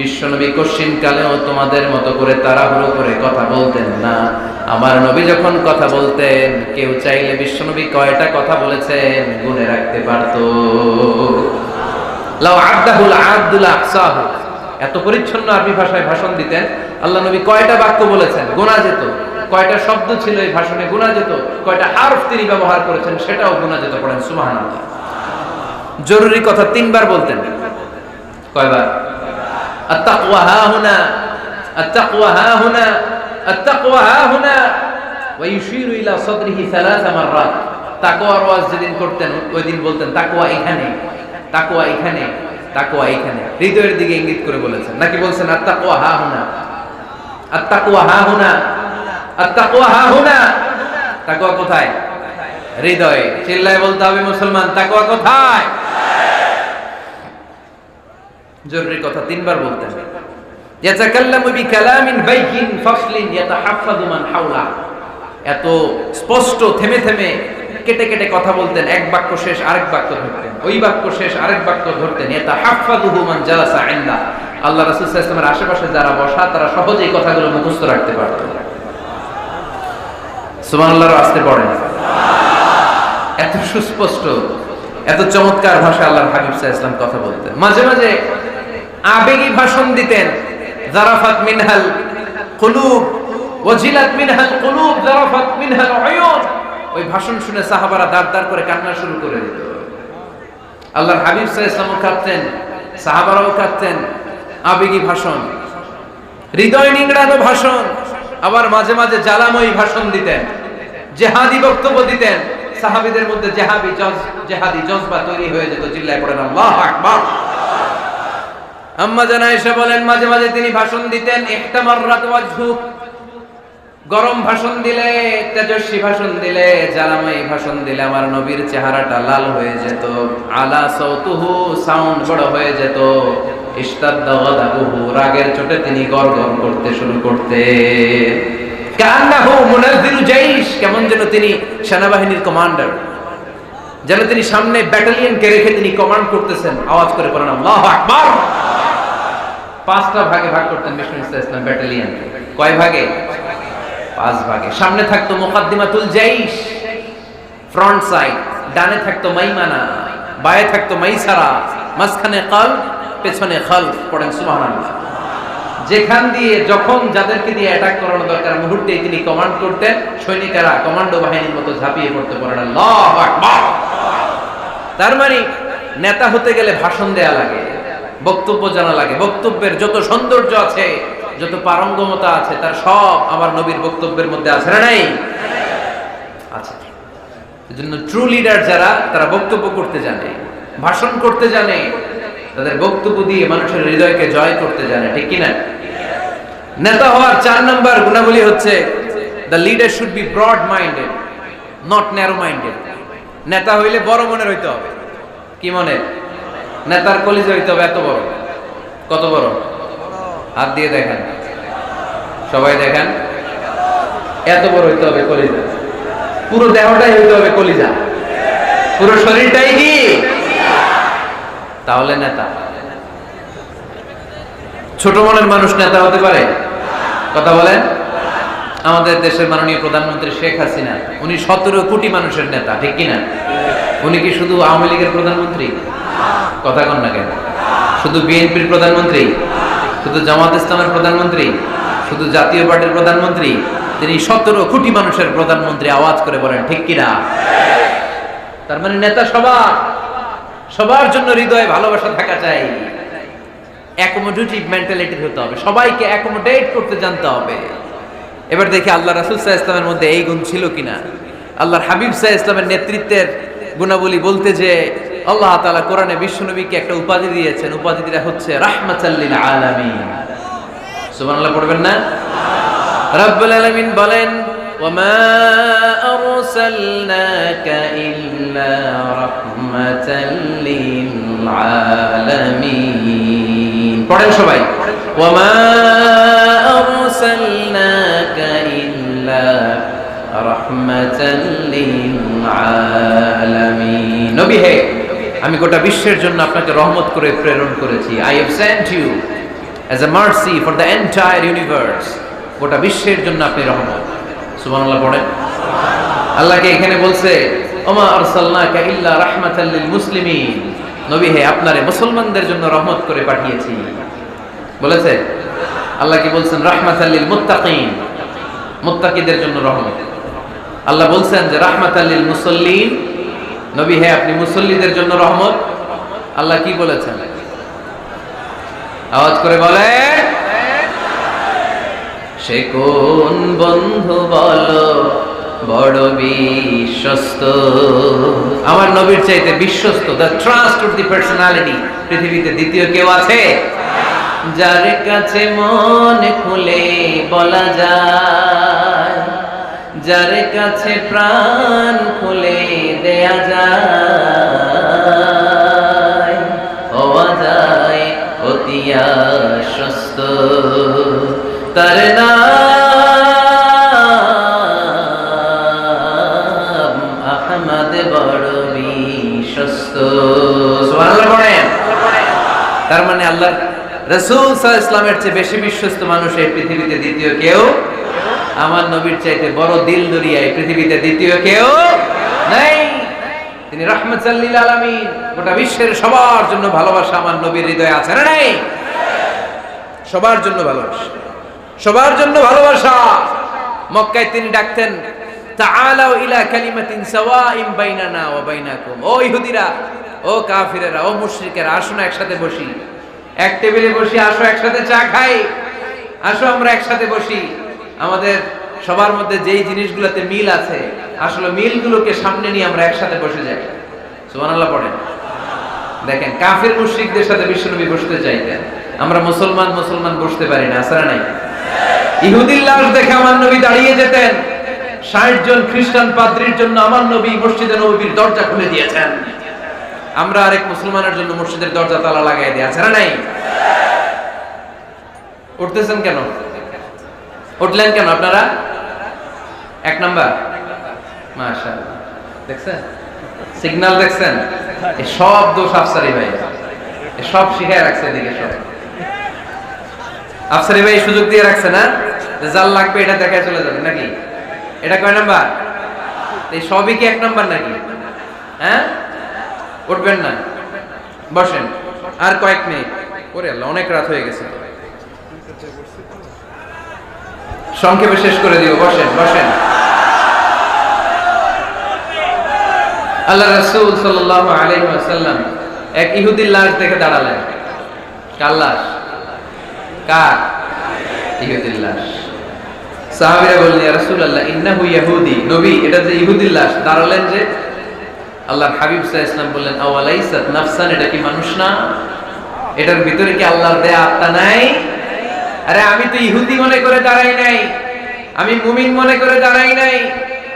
বিশ্বনবী কশিন কালেও তোমাদের মতো করে তাড়াহুড়ো করে কথা বলতেন না। আমার নবী যখন কথা বলতেন, কেউ চাইলে বিশ্বনবী কয়টা কথা বলেছেন গুনে রাখতে পারতো। লাউ আদাহুল আদুল আহসাহু, এত পরিচ্ছন্ন আরবি ভাষায় ভাষণ দিতেন। আল্লাহ নবী কয়টা বাক্য বলেছেন গোনা যেত, কয়টা শব্দ ছিল এই ভাষণে গোনা যেত, কয়টা হারফ তিনি ব্যবহার করেছেন সেটাও গোনা যেত। পড়েন সুবহানাল্লাহ। জরুরি কথা তিনবার বলতেন। কয়বার? আত-তাকওয়া হাহুনা, আত-তাকওয়া হাহুনা, আত-তাকওয়া হাহুনা, ওয়া ইউশিরু ইলা সাদরিহি সালাসা মাররাত। তাকওয়ার ওয়াজ যেদিন করতেন ওই দিন বলতেন তাকওয়া এখানে, তাকওয়া এখানে, তাকওয়া এখানে, হৃদয়ের দিকে ইঙ্গিত করে বলেছেন। নাকি বলছেন আত-তাকওয়া হাহুনা, আত-তাকওয়া হাহুনা, আত-তাকওয়া হাহুনা? তাকওয়া কোথায়? হৃদয়ে। চিল্লায় বলতে হবে মুসলমান, তাকওয়া কোথায়? জরুরি কথা তিনবার বলতেন। ইয়াতাকাল্লামু বিকালামিন বাইয়িন ফাসলিন ইয়াতাহাফফাযু মান হাওলা। এত স্পষ্ট থেমে থেমে কেটে কেটে কথা বলতেন, এক বাক্য শেষ আরেক বাক্য ধরতেন, ওই বাক্য শেষ আরেক বাক্য ধরতেন। ইয়াতাহাফফাযু মান জালাসা ইনদা। আল্লাহ রাসূল সাল্লাল্লাহু আলাইহি ওয়াসাল্লামের আশেপাশে যারা বসা তারা সহজেই কথাগুলো মুখস্থ রাখতে পারত। সুবহানাল্লাহর আস্তে পড়েন। এত সুস্পষ্ট, এত চমৎকার ভাষা আল্লাহর হাবিব সাল্লাল্লাহু আলাইহি ওয়াসাল্লাম কথা বলতেন। মাঝে মাঝে আবেগী ভাষণ দিতেন। জারাফাত মিনহাল কুলুব ওয়াজিলাত মিনহাল কুলুব জারাফাত মিনহাল উয়ুন। ওই ভাষণ শুনে সাহাবারা দাঁড় দাঁড় করে কান্না শুরু করে দিত। আল্লাহর হাবিব সাল্লাল্লাহু আলাইহি ওয়াসাল্লাম কাঁদতেন, সাহাবারাও কাঁদতেন। আবেগী ভাষণ, হৃদয় নিংড়ানো ভাষণ। আবার মাঝে মাঝে জ্বালাময়ী ভাষণ দিতেন, জেহাদি বক্তব্য দিতেন। সাহাবীদের মধ্যে জেহাদি জজবা তৈরি হয়ে যেত। চিল্লায় পড়েন আল্লাহু আকবার। আম্মা জান আয়েশা বলেন, মাঝে মাঝে তিনি ভাষণ দিতেন, ইহতামাররাত ওয়াজহু, গরম ভাষণ দিলে, তেজস্বী ভাষণ দিলে, জ্বালাময়ী ভাষণ দিলে আমার নবীর চেহারাটা লাল হয়ে যেত। আলা সাউতুহু, সাউন্ড বড় হয়ে যেত। ইশতাদ্দা গাদাবুহু, রাগের চোটে তিনি গড়গড় করতে শুরু করতেন। কান্নাহু মুনাজ্জিলু জাইশ, কেমন যেন তিনি সেনাবাহিনীর কমান্ডার, যেন তিনি সামনে ব্যাটালিয়নকে রেখে তিনি কমান্ড করতেছেন। আওয়াজ করে পড়েন আল্লাহু আকবার। 5টা ভাগে ভাগ করতেন বিষ্ণু ইসলাম ব্যাটালিয়ন। কয় ভাগে? 5 ভাগে। সামনে থাকতো মুকাদ্দিমাতুল জাইশ, ফ্রন্ট সাইড। ডানে থাকতো মাইমানা, বায়ে থাকতো মাইসারা, মাঝখানে কলব, পেছনে খালফ। পড়েন সুবহানাল্লাহ। যেখান দিয়ে যখন যাদেরকে দিয়ে অ্যাটাক করানো দরকার মুহূর্তেই তিনি কমান্ড করতেন, সৈনিকেরা কমান্ডো বাহিনীর মতো ঝাঁপিয়ে পড়তে পারেন। আল্লাহু আকবার। তার মানে নেতা হতে গেলে ভাষণ দেয়া লাগে, বক্তব্য জানা লাগে। বক্তব্যের যত সৌন্দর্য আছে, যত পারঙ্গমতা আছে, তার সব আমার নবীর বক্তব্যের মধ্যে আছে না নাই? আছে। এজন্য ট্রু লিডার যারা, তারা বক্তব্য করতে জানে, ভাষণ করতে জানে, তাদের বক্তব্য দিয়ে মানুষের হৃদয়কে জয় করতে জানে, ঠিক কিনা? নেতা হওয়ার 4 নাম্বার গুণাবলী হচ্ছে the leader should be broad minded, not narrow minded. নেতা হইলে বড় মনের হইতে হবে। কি মনের? নেতার কলিজা হইতে হবে এত বড়। কত বড়? হাত দিয়ে দেখেন, সবাই দেখেন, এত বড় হইতে হবে কলিজা। পুরো দেহটাই হইতে হবে কলিজা, পুরো শরীরটাই কি? তাহলে নেতা। ছোট মনের মানুষ নেতা হতে পারে? কথা বলেন। আমাদের দেশের মাননীয় প্রধানমন্ত্রী শেখ হাসিনা, উনি 17 কোটি মানুষের নেতা, ঠিক কিনা? উনি কি শুধু আওয়ামী লীগের প্রধানমন্ত্রী? কথা কন না কেন? শুধু বিএনপির প্রধানমন্ত্রী? শুধু জামাত ইসলামের প্রধানমন্ত্রী? শুধু জাতীয় পার্টির প্রধানমন্ত্রী? তিনি 17 কোটি মানুষের প্রধানমন্ত্রী। আওয়াজ করে বলেন ঠিক কিনা? তার মানে নেতা সবার জন্য হৃদয়ে ভালোবাসা থাকা চাই, অ্যাকোমোডেটিভ মেন্টালিটি হতে হবে, সবাইকে অ্যাকোমোডেট করতে জানতে হবে। এবার দেখি আল্লাহ রাসূল সাল্লাল্লাহু আলাইহি ওয়াসাল্লামের মধ্যে এই গুণ ছিল কিনা। আল্লাহর হাবিব সাল্লাল্লাহু আলাইহি ওয়াসাল্লামের নেতৃত্বের গুণাবলী বলতে যে আল্লাহ তাআলা কোরআনে বিশ্বনবীকে একটা উপাধি দিয়েছেন, উপাধিটা হচ্ছে রাহমাতাল লিল আলামিন। সুবহানাল্লাহ পড়বেন না? রব্বুল আলামিন বলেন ওয়ামা আরসালনাকা ইল্লা রাহমাতাল লিল আলামিন। পড়েন সবাই, ওয়ামা আরসালনাকা ইল্লা রাহমাতাল লিল আলামিন। নবী হে, আমি গোটা বিশ্বের জন্য আপনাকে রহমত করে প্রেরণ করেছি। I have sent you as a mercy for the entire universe. গোটা বিশ্বের জন্য আপনি রহমত। সুবহানাল্লাহ পড়েন। আল্লাহকে এখানে বলছে ওমা আরসালনাকা ইল্লা রাহমাতাল লিল মুসলিমিন। নবী হে, আপনারে মুসলমানদের জন্য রহমত করে পাঠিয়েছি বলেছে। আল্লাহ কি বলছেন? রাহমাতাল লিল মুত্তাকিন, মুত্তাকিদের জন্য রহমত। আল্লাহ বলছেন যে রাহমাতাল লিল মুসাল্লিন, নবী হে আপনি মুসল্লিদের জন্য রহমত। আল্লাহ কি বলেছেন? আওয়াজ করে বলেন। সে কোন বন্ধু বলো বড় বিশ্বস্ত? আমার নবীর চাইতে বিশ্বস্ত, the trust of the personality, পৃথিবীতে দ্বিতীয় কেউ আছে? যার কাছে মন খুলে বলা যায়, যার কাছে প্রাণ খুলে দেয়া যায়, হওয়া যায় অতি আশ্বস্ত। তার নাম আহমদ বড় বিশ্বস্ত। সুবহানাল্লাহ পড়েন। তার মানে আল্লাহ রাসূল সাল্লাল্লাহু আলাইহি ওয়াসাল্লামের চেয়ে বেশি বিশ্বস্ত মানুষ এই পৃথিবীতে দ্বিতীয় কেউ, আমার নবীর চাইতে বড় দিল দরিয়া এই পৃথিবীতে দ্বিতীয় কেউ নাই। তিনি রাহমাতাল লিল আলামিন, গোটা বিশ্বের সবার জন্য ভালোবাসা আমার নবীর হৃদয়ে আছে না নাই? সবার জন্য ভালোবাসা, সবার জন্য ভালোবাসা। মক্কায় তিনি ডাকতেন তাআলাউ ইলা কালিমাতিন সাওয়াইন বাইনানা ওয়া বাইনাকুম। ও ইহুদিরা, ও কাফিরেরা, ও মুশরিকেরা, আসো না একসাথে বসি, এক টেবিলে বসি, আসো একসাথে চা খাই, আসো আমরা একসাথে বসি। আমাদের সবার মধ্যে যেই জিনিসগুলোতে মিল আছে, আসলে মিলগুলোকে সামনে নিয়ে আমরা একসাথে বসে যাই। সুবহানাল্লাহ পড়েন। দেখেন, কাফির মুশরিকদের সাথে বিশ্বনবী বসতে চাইতেন, আমরা মুসলমান বসতে পারি না, আসলে নাই। ইহুদির লাশ দেখে আমার নবী দাঁড়িয়ে যেতেন, 60 জন খ্রিস্টান পাদ্রীর জন্য আমার নবী মসজিদে নববীর দরজা খুলে দিয়েছেন। আমরা আরেক মুসলমানের জন্য মসজিদের দরজা তালা লাগাই দেয়া আছে না নাই? উঠতেছেন কেন? উঠলেন কেন আপনারা? 1 নাম্বার, মাশাআল্লাহ, দেখছেন সিগন্যাল, দেখছেন? এই সব দোষ আফসারি ভাই, এই সব শিখায় রাখছে এদিকে। সব আফসারি ভাই সুযোগ দিয়ে রাখছে না, জাল লাগবে এটা দেখায় চলে যাবে নাকি? এটা কয় নাম্বার? এই সবই কি 1 নাম্বার নাকি? হ্যাঁ, উঠবেন না, বসেন আর কয়েক মিনিট। ওরে আল্লাহ, অনেক রাত হয়ে গেছে। সংক্ষেপে শেষ করে দিব, বসেন বসেন। আল্লাহ রাসূল সাল্লাল্লাহু আলাইহি ওয়াসাল্লাম এক ইহুদির লাশ দেখে দাঁড়ালেন। কার লাশ? কার? ইহুদির লাশ। সাহাবীরা বললেন, ইয়া রাসূলুল্লাহ ইন্নাহু ইহুদি, নবী এটা যে ইহুদির লাশ। দাঁড়ালেন যে। আল্লাহর হাবিব সাল্লাল্লাহু আলাইহি ওয়াসাল্লাম বললেন, আওয়ালাইসাত নাফসান, এটা কি মানুষ না? এটার ভিতরে কি আল্লাহর দেয়া আত্মা নাই? আরে আমি তো ইহুদি মনে করে দাঁড়াই নাই, আমি মুমিন মনে করে দাঁড়াই নাই,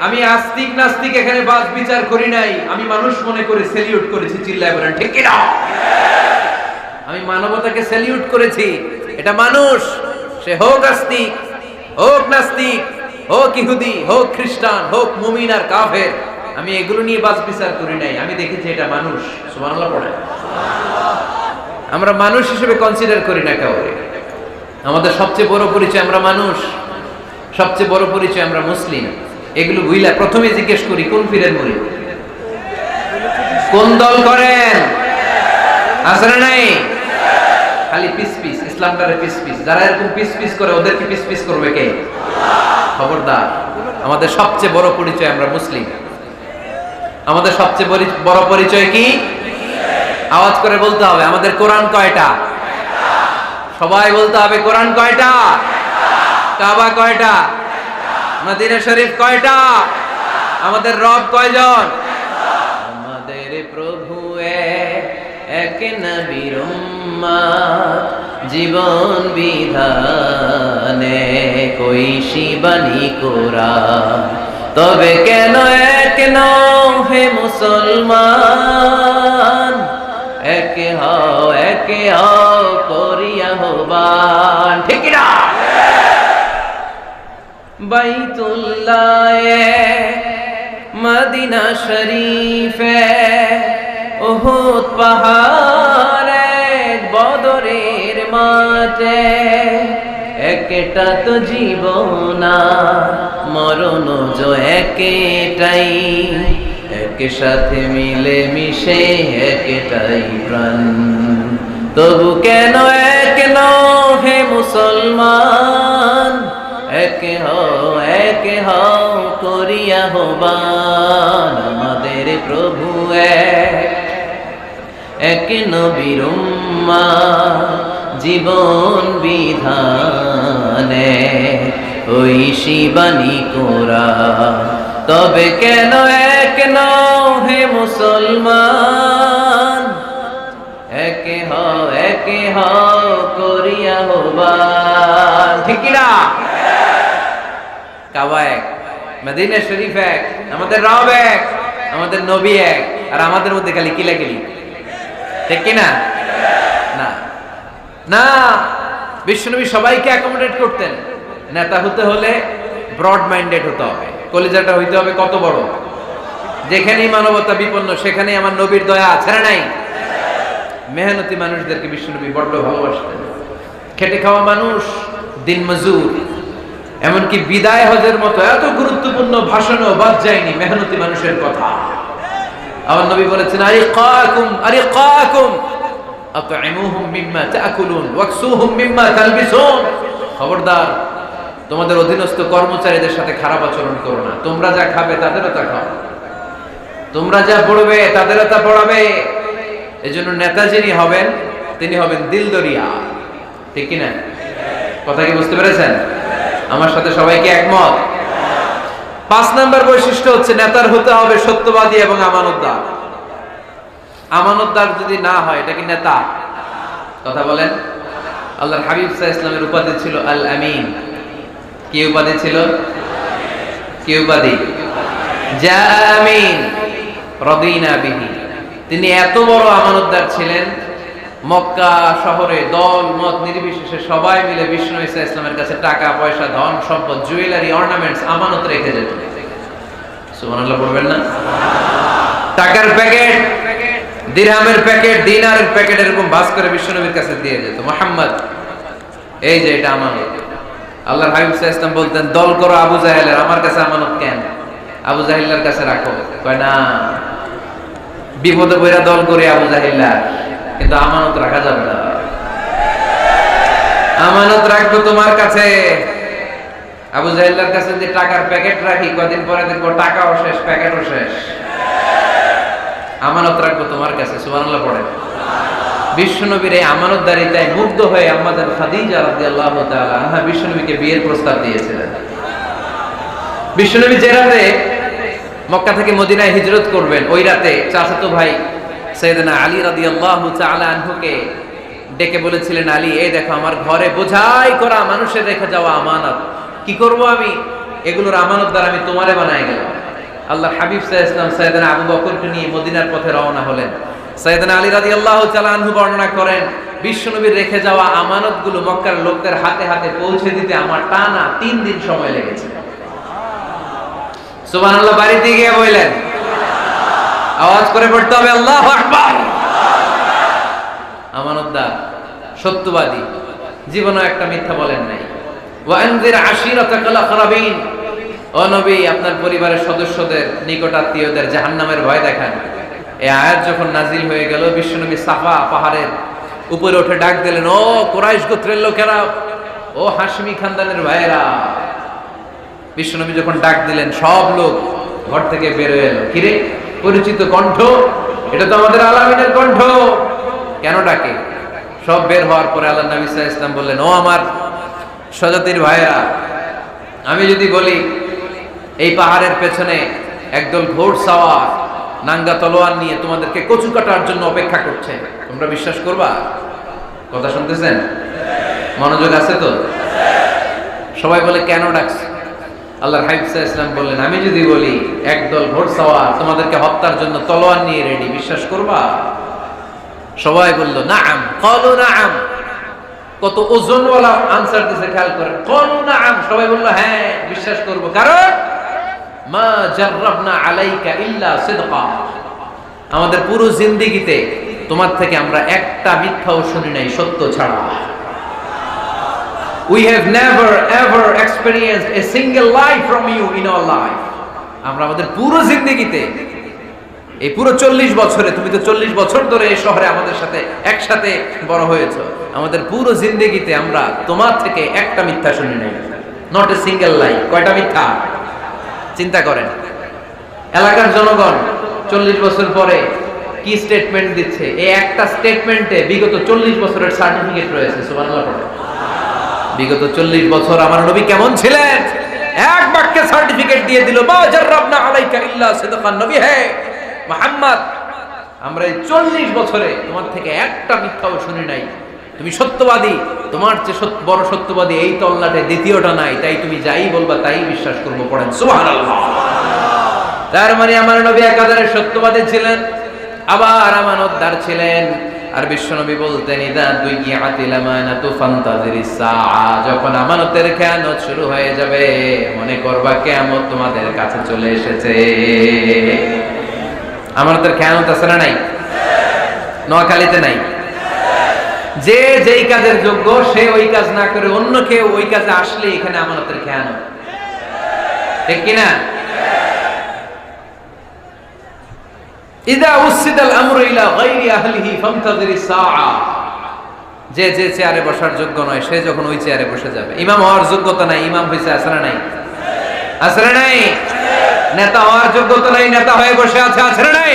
আমি আস্তিক নাস্তিক এখানে বাদ বিচার করি নাই, আমি মানুষ মনে করে সেলিউট করেছি। চিল্লায় বলেন ঠিক কি না? আমি মানবতাকে সেলিউট করেছি। এটা মানুষ, সে হোক আস্তিক, হোক নাস্তিক, হোক ইহুদি, হোক খ্রিস্টান, হোক মুমিন আর কাফের, আমি এগুলো নিয়ে বাদ বিচার করি নাই। আমি দেখেছি এটা মানুষ। সুবহানাল্লাহ পড়ে। আমরা মানুষ হিসেবে কনসিডার করি না কাউকে। আমাদের সবচেয়ে বড় পরিচয় আমরা মানুষ, সবচেয়ে বড় পরিচয় আমরা মুসলিম। এগুলো বুঝলা প্রথমে জিজ্ঞেস করি কোন পীরের মুরিদ, কোন দল করেন, আছে না নাই? খালি পিস পিস, ইসলামটারে পিস পিস। যারা এরকম পিস পিস করে ওদেরকে পিস পিস করবে কে? খবরদার। আমাদের সবচেয়ে বড় পরিচয় আমরা মুসলিম। আমাদের সবচেয়ে বড় পরিচয় কি? আওয়াজ করে বলতে হবে। আমাদের কোরআন কয়টা? সবাই বলতে হবে কোরআন কয়টা? কাবা কয়টা? মদিনা শরীফ কয়টা? আমাদের রব কয়জন? আমাদের প্রভু এক নবীর উম্মত, জীবন বিধানে কইসি বাণী কোরআন। তবে কেন এক নও হে মুসলমান, একে হও করিয়া হবান। ঠিক না? বাইতুল্লাহ মদিনা শরীফে উহুদ পাহাড়ে বদরের মাঠে, একটা তো জীবন মরণ যে একটাই, একসাথে মিলে মিশে একটাই প্রাণ। তবু কেন এক নও হে মুসলমান, একে হও করিয়া হবান। আমাদের প্রভু এক নবীর উম্মত, জীবন বিধানে ওই শিবানী কোরআন। তবে কেন এক নও হে মুসলমান, একে হও করিয়া হবান। ঠিক না? কাবা এক, মদিনা শরীফ এক, আমাদের রব এক, আমাদের নবী এক, আর আমাদের মধ্যে খালি কিলাকিলি। ঠিক কি না? না না, বিশ্বনবী সবাইকে অ্যাকোমোডেট করতেন। নেতা হতে হলে ব্রড মাইন্ডেড হতে হবে, কলিজাটা হইতে হবে কত বড়। যেখানেই মানবতা বিপন্ন সেখানেই আমার নবীর দয়া আছে না নাই? মেহনতি মানুষদেরকে বিশ্বনবী বড্ড ভালোবাসতেন। খেটে খাওয়া মানুষ, দিন মজুর, এমনকি বিদায় হজের মতো এত গুরুত্বপূর্ণ ভাষণও বাদ যায়নি মেহনতি মানুষের কথা। আমার নবী বলেছেন, আরিকাকুম আত'ইমুহুম মিম্মা তা'কুলুন ওয়াকসুহুম মিম্মা তালবিসুন। খবরদার, তোমাদের অধীনস্থ কর্মচারীদের সাথে খারাপ আচরণ করো না। তোমরা যা খাবে তাদেরও তা খাও, তোমরা যা পড়বে তাদেরও তা পড়াবে। এজন্য নেতা যিনি হবেন তিনি হবেন দিলদরিয়া। ঠিক কি না? কথা কি বুঝতে পেরেছেন? আমার সাথে সবাইকে একমত? 5 নাম্বার বৈশিষ্ট্য হচ্ছে নেতার হতে হবে সত্যবাদী এবং আমানতদার। আমানতদার যদি না হয় এটা কি নেতা? কথা বলেন। আল্লাহর হাবিব সাল্লাল্লাহু আলাইহি ওয়াসাল্লামের উপাধি ছিল আল আমিন। কি উপাধি ছিল? কি উপাধি? জামিন রাদিনা বিহি। তিনি এত বড় আমানতদার ছিলেন, মক্কা শহরে দল মত নির্বিশেষে সবাই মিলে বিষ্ণু ঈসা ইসলামের কাছে টাকা পয়সা, ধন সম্পদ, জুয়েলারি, অর্নামেন্টস আমানত রেখে যেত। সুবহানাল্লাহ পড়বেন না? টাকার প্যাকেট, দিরহামের প্যাকেট, দিনারের প্যাকেট এরকম ভাঁজ করে বিশ্বনবীর কাছে দিয়ে যেত। মুহাম্মদ, এই যে এটা আমানত। আল্লাহর হাবিব সাল্লাল্লাহু আলাইহি ওয়াসাল্লাম বলতেন, দল করো আবু জাহেলের, আমার কাছে আমানত কেন? আবু জাহেলের কাছে রাখো। কয় না, বিপদে পড়া দল করে আবু জাহেলার, কিন্তু আমানত রাখা যাবে না। আমানত রাখবো তোমার কাছে। আবু জাহেলের কাছে যদি টাকার প্যাকেট রাখি, কদিন পরে দেখবো টাকাও শেষ, প্যাকেটও শেষ। আমানত রাখবো তোমার কাছে, সুবহানাল্লাহ পড়ে। বিশ্বনবীর এই আমানতদারিতায় মুগ্ধ হয়ে আম্মাজান খাদিজা রাদিয়াল্লাহু তাআলা আনহা বিশ্বনবীকে বিয়ের প্রস্তাব দিয়েছিলেন। বিশ্বনবী যে রাতে মক্কা থেকে মদিনায় হিজরত করবেন, ওই রাতে চাচাতো ভাই সাইয়েদনা আলী রাদিয়াল্লাহু তাআলা আনহুকে ডেকে বলেছিলেন, আলী, এই দেখো আমার ঘরে বোঝাই করা মানুষের রেখে যাওয়া আমানত, কি করব আমি? এগুলোর আমানতদার আমি তোমারে বানায় গেলাম। আল্লাহর হাবিব সাল্লাল্লাহু আলাইহি ওয়াসাল্লাম সাইয়েদনা আবু বকরকে নিয়ে মদিনার পথে রওনা হলেন। সাইয়েদনা আলী রাদিয়াল্লাহু তাআলা আনহু বর্ণনা করেন, বিশ্বনবীর রেখে যাওয়া আমানতগুলো মক্কার লোকদের হাতে হাতে পৌঁছে দিতে আমার টানা 3 দিন সময় লেগেছে। সুবহানাল্লাহ। বাড়িতে গিয়ে বললেন, আওয়াজ করে পড়তে হবে আল্লাহু আকবার। আমানতদার, সত্যবাদী, জীবনে একটা মিথ্যা বলেন নাই। ওয়া আনজির আশিরাতাকাল আকরাবিন, ও নবী, আপনার পরিবারের সদস্যদের, নিকট আত্মীয়দের জাহান্নামের ভয় দেখান। এই আয়াত যখন নাজিল হয়ে গেল, বিশ্বনবী সাফা পাহাড়ের উপরে উঠে ডাক দিলেন, ও কুরাইশ গোত্রের লোকেরা, ও হাশমি খানদানের ভাইয়েরা। বিশ্বনবী যখন ডাক দিলেন, সব লোক ঘর থেকে বের হয়ে এলো। কিরে, পরিচিত কণ্ঠ, এটা তো আমাদের আলামিনের কণ্ঠ, কেন ডাকে? সব বের হওয়ার পরে আল্লাহ নবী সাল্লাল্লাহু আলাইহি ওয়াসাল্লাম বললেন, ও আমার স্বজাতির ভাইয়েরা, আমি যদি বলি এই পাহাড়ের পেছনে একদল ঘোড়সাওয়ার নাঙ্গা তলোয়ার নিয়ে তোমাদেরকে কচু কাটার জন্য অপেক্ষা করছে, তোমরা বিশ্বাস করবা? কথা শুনতেছেন? মনোযোগ আছে তো? সবাই বলে, কেন ডাকছে? আল্লাহর হাবিব সাল্লাল্লাহু আলাইহি ওয়াসাল্লাম বললেন, আমি যদি বলি একদল ঘোড়সাওয়ার তোমাদেরকে হত্যার জন্য তলোয়ার নিয়ে রেডি, বিশ্বাস করবা? সবাই বলল, নাআম। ক্বালু নাআম। কত ওজনওয়ালা আনসার দিতে, খেয়াল করেন। ক্বালু নাআম, সবাই বলল, হ্যাঁ বিশ্বাস করব। কারণ মা জাররাবনা আলাইকা ইল্লা সিদকা, আমাদের পুরো জিন্দেগিতে তোমার থেকে আমরা একটা মিথ্যাও শুনি নাই, সত্য ছাড়া। We have never ever experienced a single lie from you in our life. আমরা আমাদের পুরো জিন্দেগিতে, এই পুরো 40 বছরে, তুমি তো 40 বছর ধরে এই শহরে আমাদের সাথে একসাথে বড় হয়েছো, আমাদের পুরো জিন্দেগিতে আমরা তোমার থেকে একটা মিথ্যা শুনি নাই, নট এ সিঙ্গেল লাই। কয়টা মিথ্যা? চিন্তা করেন। এলাকার জনগণ 40 বছর পরে কি স্টেটমেন্ট দিচ্ছে? এই একটা স্টেটমেন্টে বিগত 40 বছরের সার্টিফিকেট রয়েছে। সুবহানাল্লাহ পড়ে। বিগত 40 বছর আমার নবী কেমন ছিলেন, এক বাক্যে সার্টিফিকেট দিয়ে দিল, মা জাররাবনা আলাইকা ইল্লা সিদকান। নবী হে মুহাম্মদ, আমরা এই 40 বছরে তোমার থেকে একটা মিথ্যাও শুনি নাই, তুমি সত্যবাদী, তোমার চেয়ে বড় সত্যবাদী এই তল্লাটে দ্বিতীয়টা নাই, তাই তুমি যাই বলবা তাই বিশ্বাস করবো। পড়েন সুবহানাল্লাহ। তার মানে আমার নবী একাধারে সত্যবাদী ছিলেন, আবার আমানতদার ছিলেন। আর বিশ্বনবী বলতেন, ইদা দুইয়াতিল আমানাতু ফান্তাজিরিস সাআ, যখন আমানতের খেয়ানত শুরু হয়ে যাবে মনে করবা কিয়ামত তোমাদের কাছে চলে এসেছে। আমানতের খেয়ানত আছে না নাই? নোয়াখালীতে নাই? যে যেই কাজের যোগ্য সে ওই কাজ না করে অন্য কেউ ওই কাজে আসলে এখানে আমানতের খেয়ানত, ঠিক কিনা? ইদা উসিদাল আমরু ইলা গায়রি আহলিহি ফামতাযিরিস সাআ, যে যে চেয়ারে বসার যোগ্য নয় সে যখন ওই চেয়ারে বসে যাবে। ইমাম হওয়ার যোগ্যতা নাই, ইমাম হইছে, আছে না নাই? আছে না নাই? নেতা হওয়ার যোগ্যতা নাই, নেতা হয়ে বসে আছে, আছে না নাই?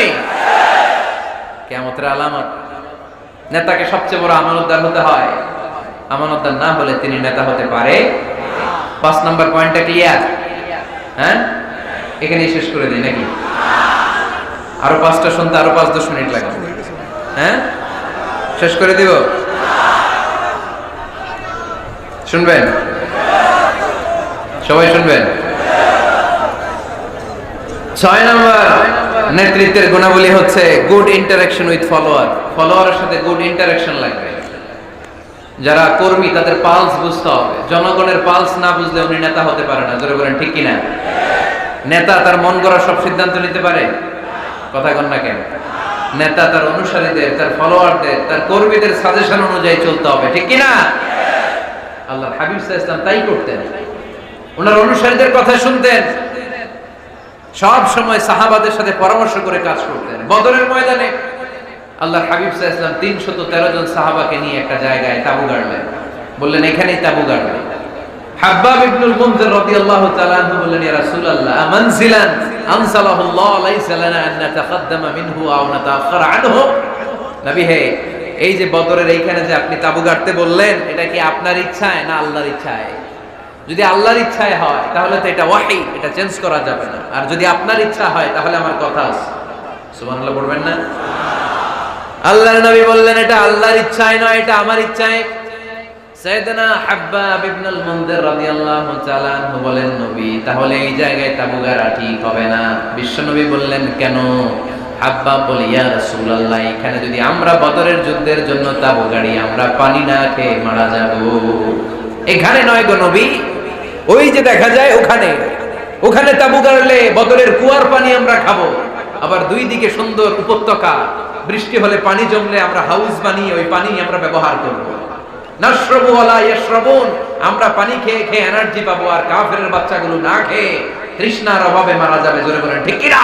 কিয়ামতের আলামত। নেতাকে সবচেয়ে বড় আমানতদার হতে হয়, আমানতদার না হলে তিনি নেতা হতে পারে। 5 নাম্বার পয়েন্টটা ক্লিয়ার? হ্যাঁ, এখানেই শেষ করে দিই নাকি? আরো 5টা শুনতে আরো 5-10 মিনিট লাগবে। হ্যাঁ, শেষ করে দিব? শুনবেন? সবাই শুনবেন? 6 নাম্বার নেতৃত্বের গুণাবলী হচ্ছে গুড ইন্টারঅ্যাকশন উইথ ফলোয়ার। ফলোয়ারের সাথে গুড ইন্টারঅ্যাকশন লাগবে। যারা কর্মী তাদের পালস বুঝতে হবে। জনগণের পালস না বুঝলে উনি নেতা হতে পারে না। জোরে বলেন ঠিক কিনা? নেতা তার মন গড়া সব সিদ্ধান্ত নিতে পারে? কথা কন না কেন? নেতা তার অনুসারীদের, তার ফলোয়ারদের, তার কর্মীদের সাজেশন অনুযায়ী চলতে হবে, ঠিক কিনা? আল্লাহর হাবিব সাল্লাল্লাহু আলাইহি ওয়াসাল্লাম তাই করতেন। ওনার অনুসারীদের কথা শুনতেন, সব সময় সাহাবাদের সাথে পরামর্শ করে কাজ করতেন। বদরের ময়দানে আল্লাহর হাবিব সাল্লাল্লাহু আলাইহি ওয়াসাল্লাম 313 জন সাহাবাকে নিয়ে একটা জায়গায় তাঁবু গাড়লেন। বললেন এখানেই তাঁবু গাড়বেন। হাব্বাব ইবনুল মুনজির রাদিয়াল্লাহু তাআলা আনহু বললেন, ইয়া রাসূলুল্লাহ মানজিলান আনসালাহুল্লাহ লাইসা লানা আন নাতাকাদ্দামা মিনহু আও নাতাআখারা আনহু। নবী হে, এই যে বদরের এইখানে যে আপনি তাবু গাড়তে বললেন, এটা কি আপনার ইচ্ছায় না আল্লাহর ইচ্ছায়? যদি আল্লাহর ইচ্ছায় হয় তাহলে তো এটা ওয়াহী, এটা চেঞ্জ করা যাবে না। আর যদি আপনার ইচ্ছা হয় তাহলে আমার কথা আছে। সুবহানাল্লাহ পড়বেন না? আল্লাহর নবী বললেন, এটা আল্লাহর ইচ্ছায় নয়, এটা আমার ইচ্ছায়। সাইয়েদনা হাব্বাব ইবনুল মুনজির রাদিয়াল্লাহু তাআলা আনহু বলেন, নবী তাহলে এই জায়গায় তাবু গাড়া ঠিক হবে না। বিশ্বনবী বললেন, কেন? হাব্বাব বলে, ইয়া রাসূলুল্লাহ, এখানে যদি আমরা বদরের যুদ্ধের জন্য তাবু গাড়ি, আমরা পানি না খেয়ে মারা যাব। এখানে নয় গো নবী, ওই যে দেখা যায় ওখানে, ওখানে তাবু গাড়লে বদরের কুয়ার পানি আমরা খাবো। আবার দুই দিকে সুন্দর উপত্যকা, বৃষ্টি হলে পানি জমলে আমরা হাউস বানিয়ে ওই পানি আমরা ব্যবহার করব। নাশরাবু ওয়ালা ইয়াশরাবুন, আমরা পানি খেয়ে খেয়ে এনার্জি পাবো, আর কাফেরের বাচ্চাগুলো না খেয়ে তৃষ্ণার অভাবে মারা যাবে। জোরে বলেন ঠিক কি না?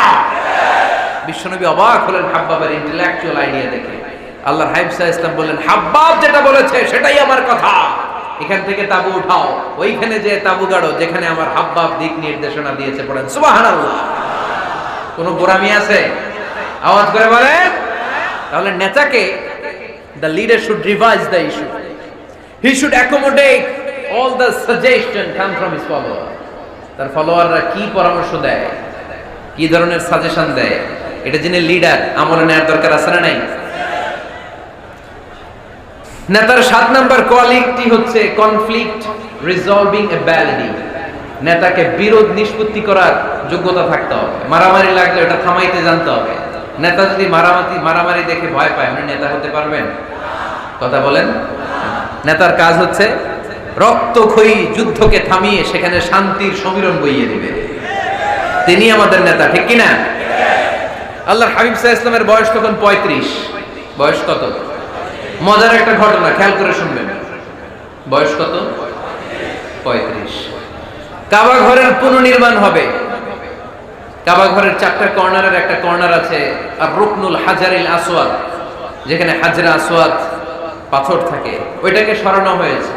বিশ্বনবী অবাক হলেন হাব্বাবের ইন্টেলেকচুয়াল আইডিয়া দেখে। আল্লাহর হাবিব সাল্লাল্লাহু আলাইহি ওয়াসাল্লাম বললেন, হাব্বাব যেটা বলেছে সেটাই আমার কথা, এখান থেকে তাবু উঠাও, ওইখানে যে তাবু গাড়ো যেখানে আমার হাব্বাব দিক নির্দেশনা দিয়েছে। পড়েন সুবহানাল্লাহ। কোন গোরামি আছে? আওয়াজ করে বলেন। তাহলে নেতাকে, the leader should revise the issue. He should accommodate all the suggestion come from his follower. তার ফলোয়াররা কি পরামর্শ দেয়, কি ধরনের সাজেশন দেয়, এটা জেনে লিডার আমলে নেওয়ার দরকার আছে না নাই? নেতার 7 নাম্বার কোয়ালিটি হচ্ছে কনফ্লিক্ট রিজলভিং এবিলিটি। নেতাকে বিরোধ নিষ্পত্তি করার যোগ্যতা থাকতে হবে। মারামারি লাগলে ওটা থামাইতে জানতে হবে। নেতা যদি মারামারি দেখে ভয় পায়, আপনি নেতা হতে পারবেন? কথা বলেন। নেতার কাজ হচ্ছে রক্তক্ষয়ী যুদ্ধকে থামিয়ে সেখানে শান্তির সমীরণ বইয়ে দিবে। তিনি আমাদের নেতা, ঠিক কিনা? আল্লাহর হাবিব সাল্লাল্লাহু আলাইহি ওয়াসাল্লামের বয়স তখন 35। বয়স কত? মজার একটা ঘটনা, খেয়াল করে শুনবেন। বয়স কত? 35। কাবা ঘরের পুনর্নির্মাণ হবে। কাবা ঘরের 4টা কর্নারের একটা কর্নার আছে আর রুকনুল হাজারিল আসওয়াদ, যেখানে হাজরা আসওয়াদ পাথর থাকে, ওইটাকে সরানো হয়েছে।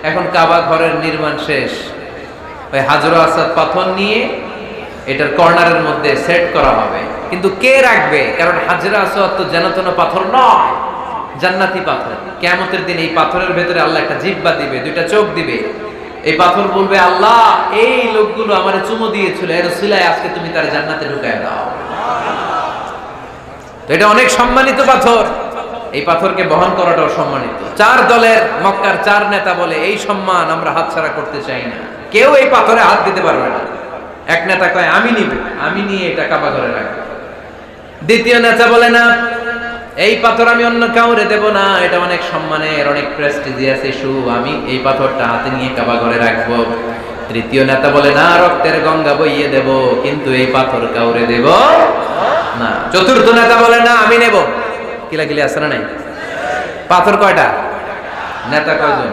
এখন কাবা ঘরের নির্মাণ শেষ, ওই হাজরা আসওয়াদ পাথর নিয়ে এটার কর্নারের মধ্যে সেট করা হবে। কিন্তু কে রাখবে? কারণ হাজরা আসওয়াদ তো যেন তেন পাথর নয়, জান্নাতি পাথর। কিয়ামতের দিন এই পাথরের ভেতরে আল্লাহ একটা জিহ্বা দিবে, 2টা চোখ দিবে। এই পাথর বলবে, আল্লাহ এই লোকগুলো আমারে চুমু দিয়েছিল, এর উসিলায় আজকে তুমি তার জান্নাতে ঢুকায় দাও। তো এটা অনেক সম্মানিত পাথর, এই পাথরকে বহন করাটাও সম্মানিত। 4 দলের মক্কার 4 নেতা বলে, এই সম্মান আমরা হাতছাড়া করতে চাই না, কেউ এই পাথরে হাত দিতে পারবে না। এক নেতা কয়, আমি নিব, আমি নিয়ে এটা কাবা ঘরে রাখবো। দ্বিতীয় নেতা বলে, না, এই পাথর আমি অন্য কাউরে দেব না, এটা অনেক সম্মানের, অনেক প্রেস্টিজিয়াস ইস্যু, আমি এই পাথরটা হাতে নিয়ে কাবা ঘরে রাখবো। তৃতীয় নেতা বলে, না, রক্তের গঙ্গা বইয়ে দেব, কিন্তু এই পাথর কাউরে দেব না। চতুর্থ নেতা বলে, না, আমি নেব। কিলাকিলি আছে না নাই? পাথর কয়টা? নেতা কয়জন?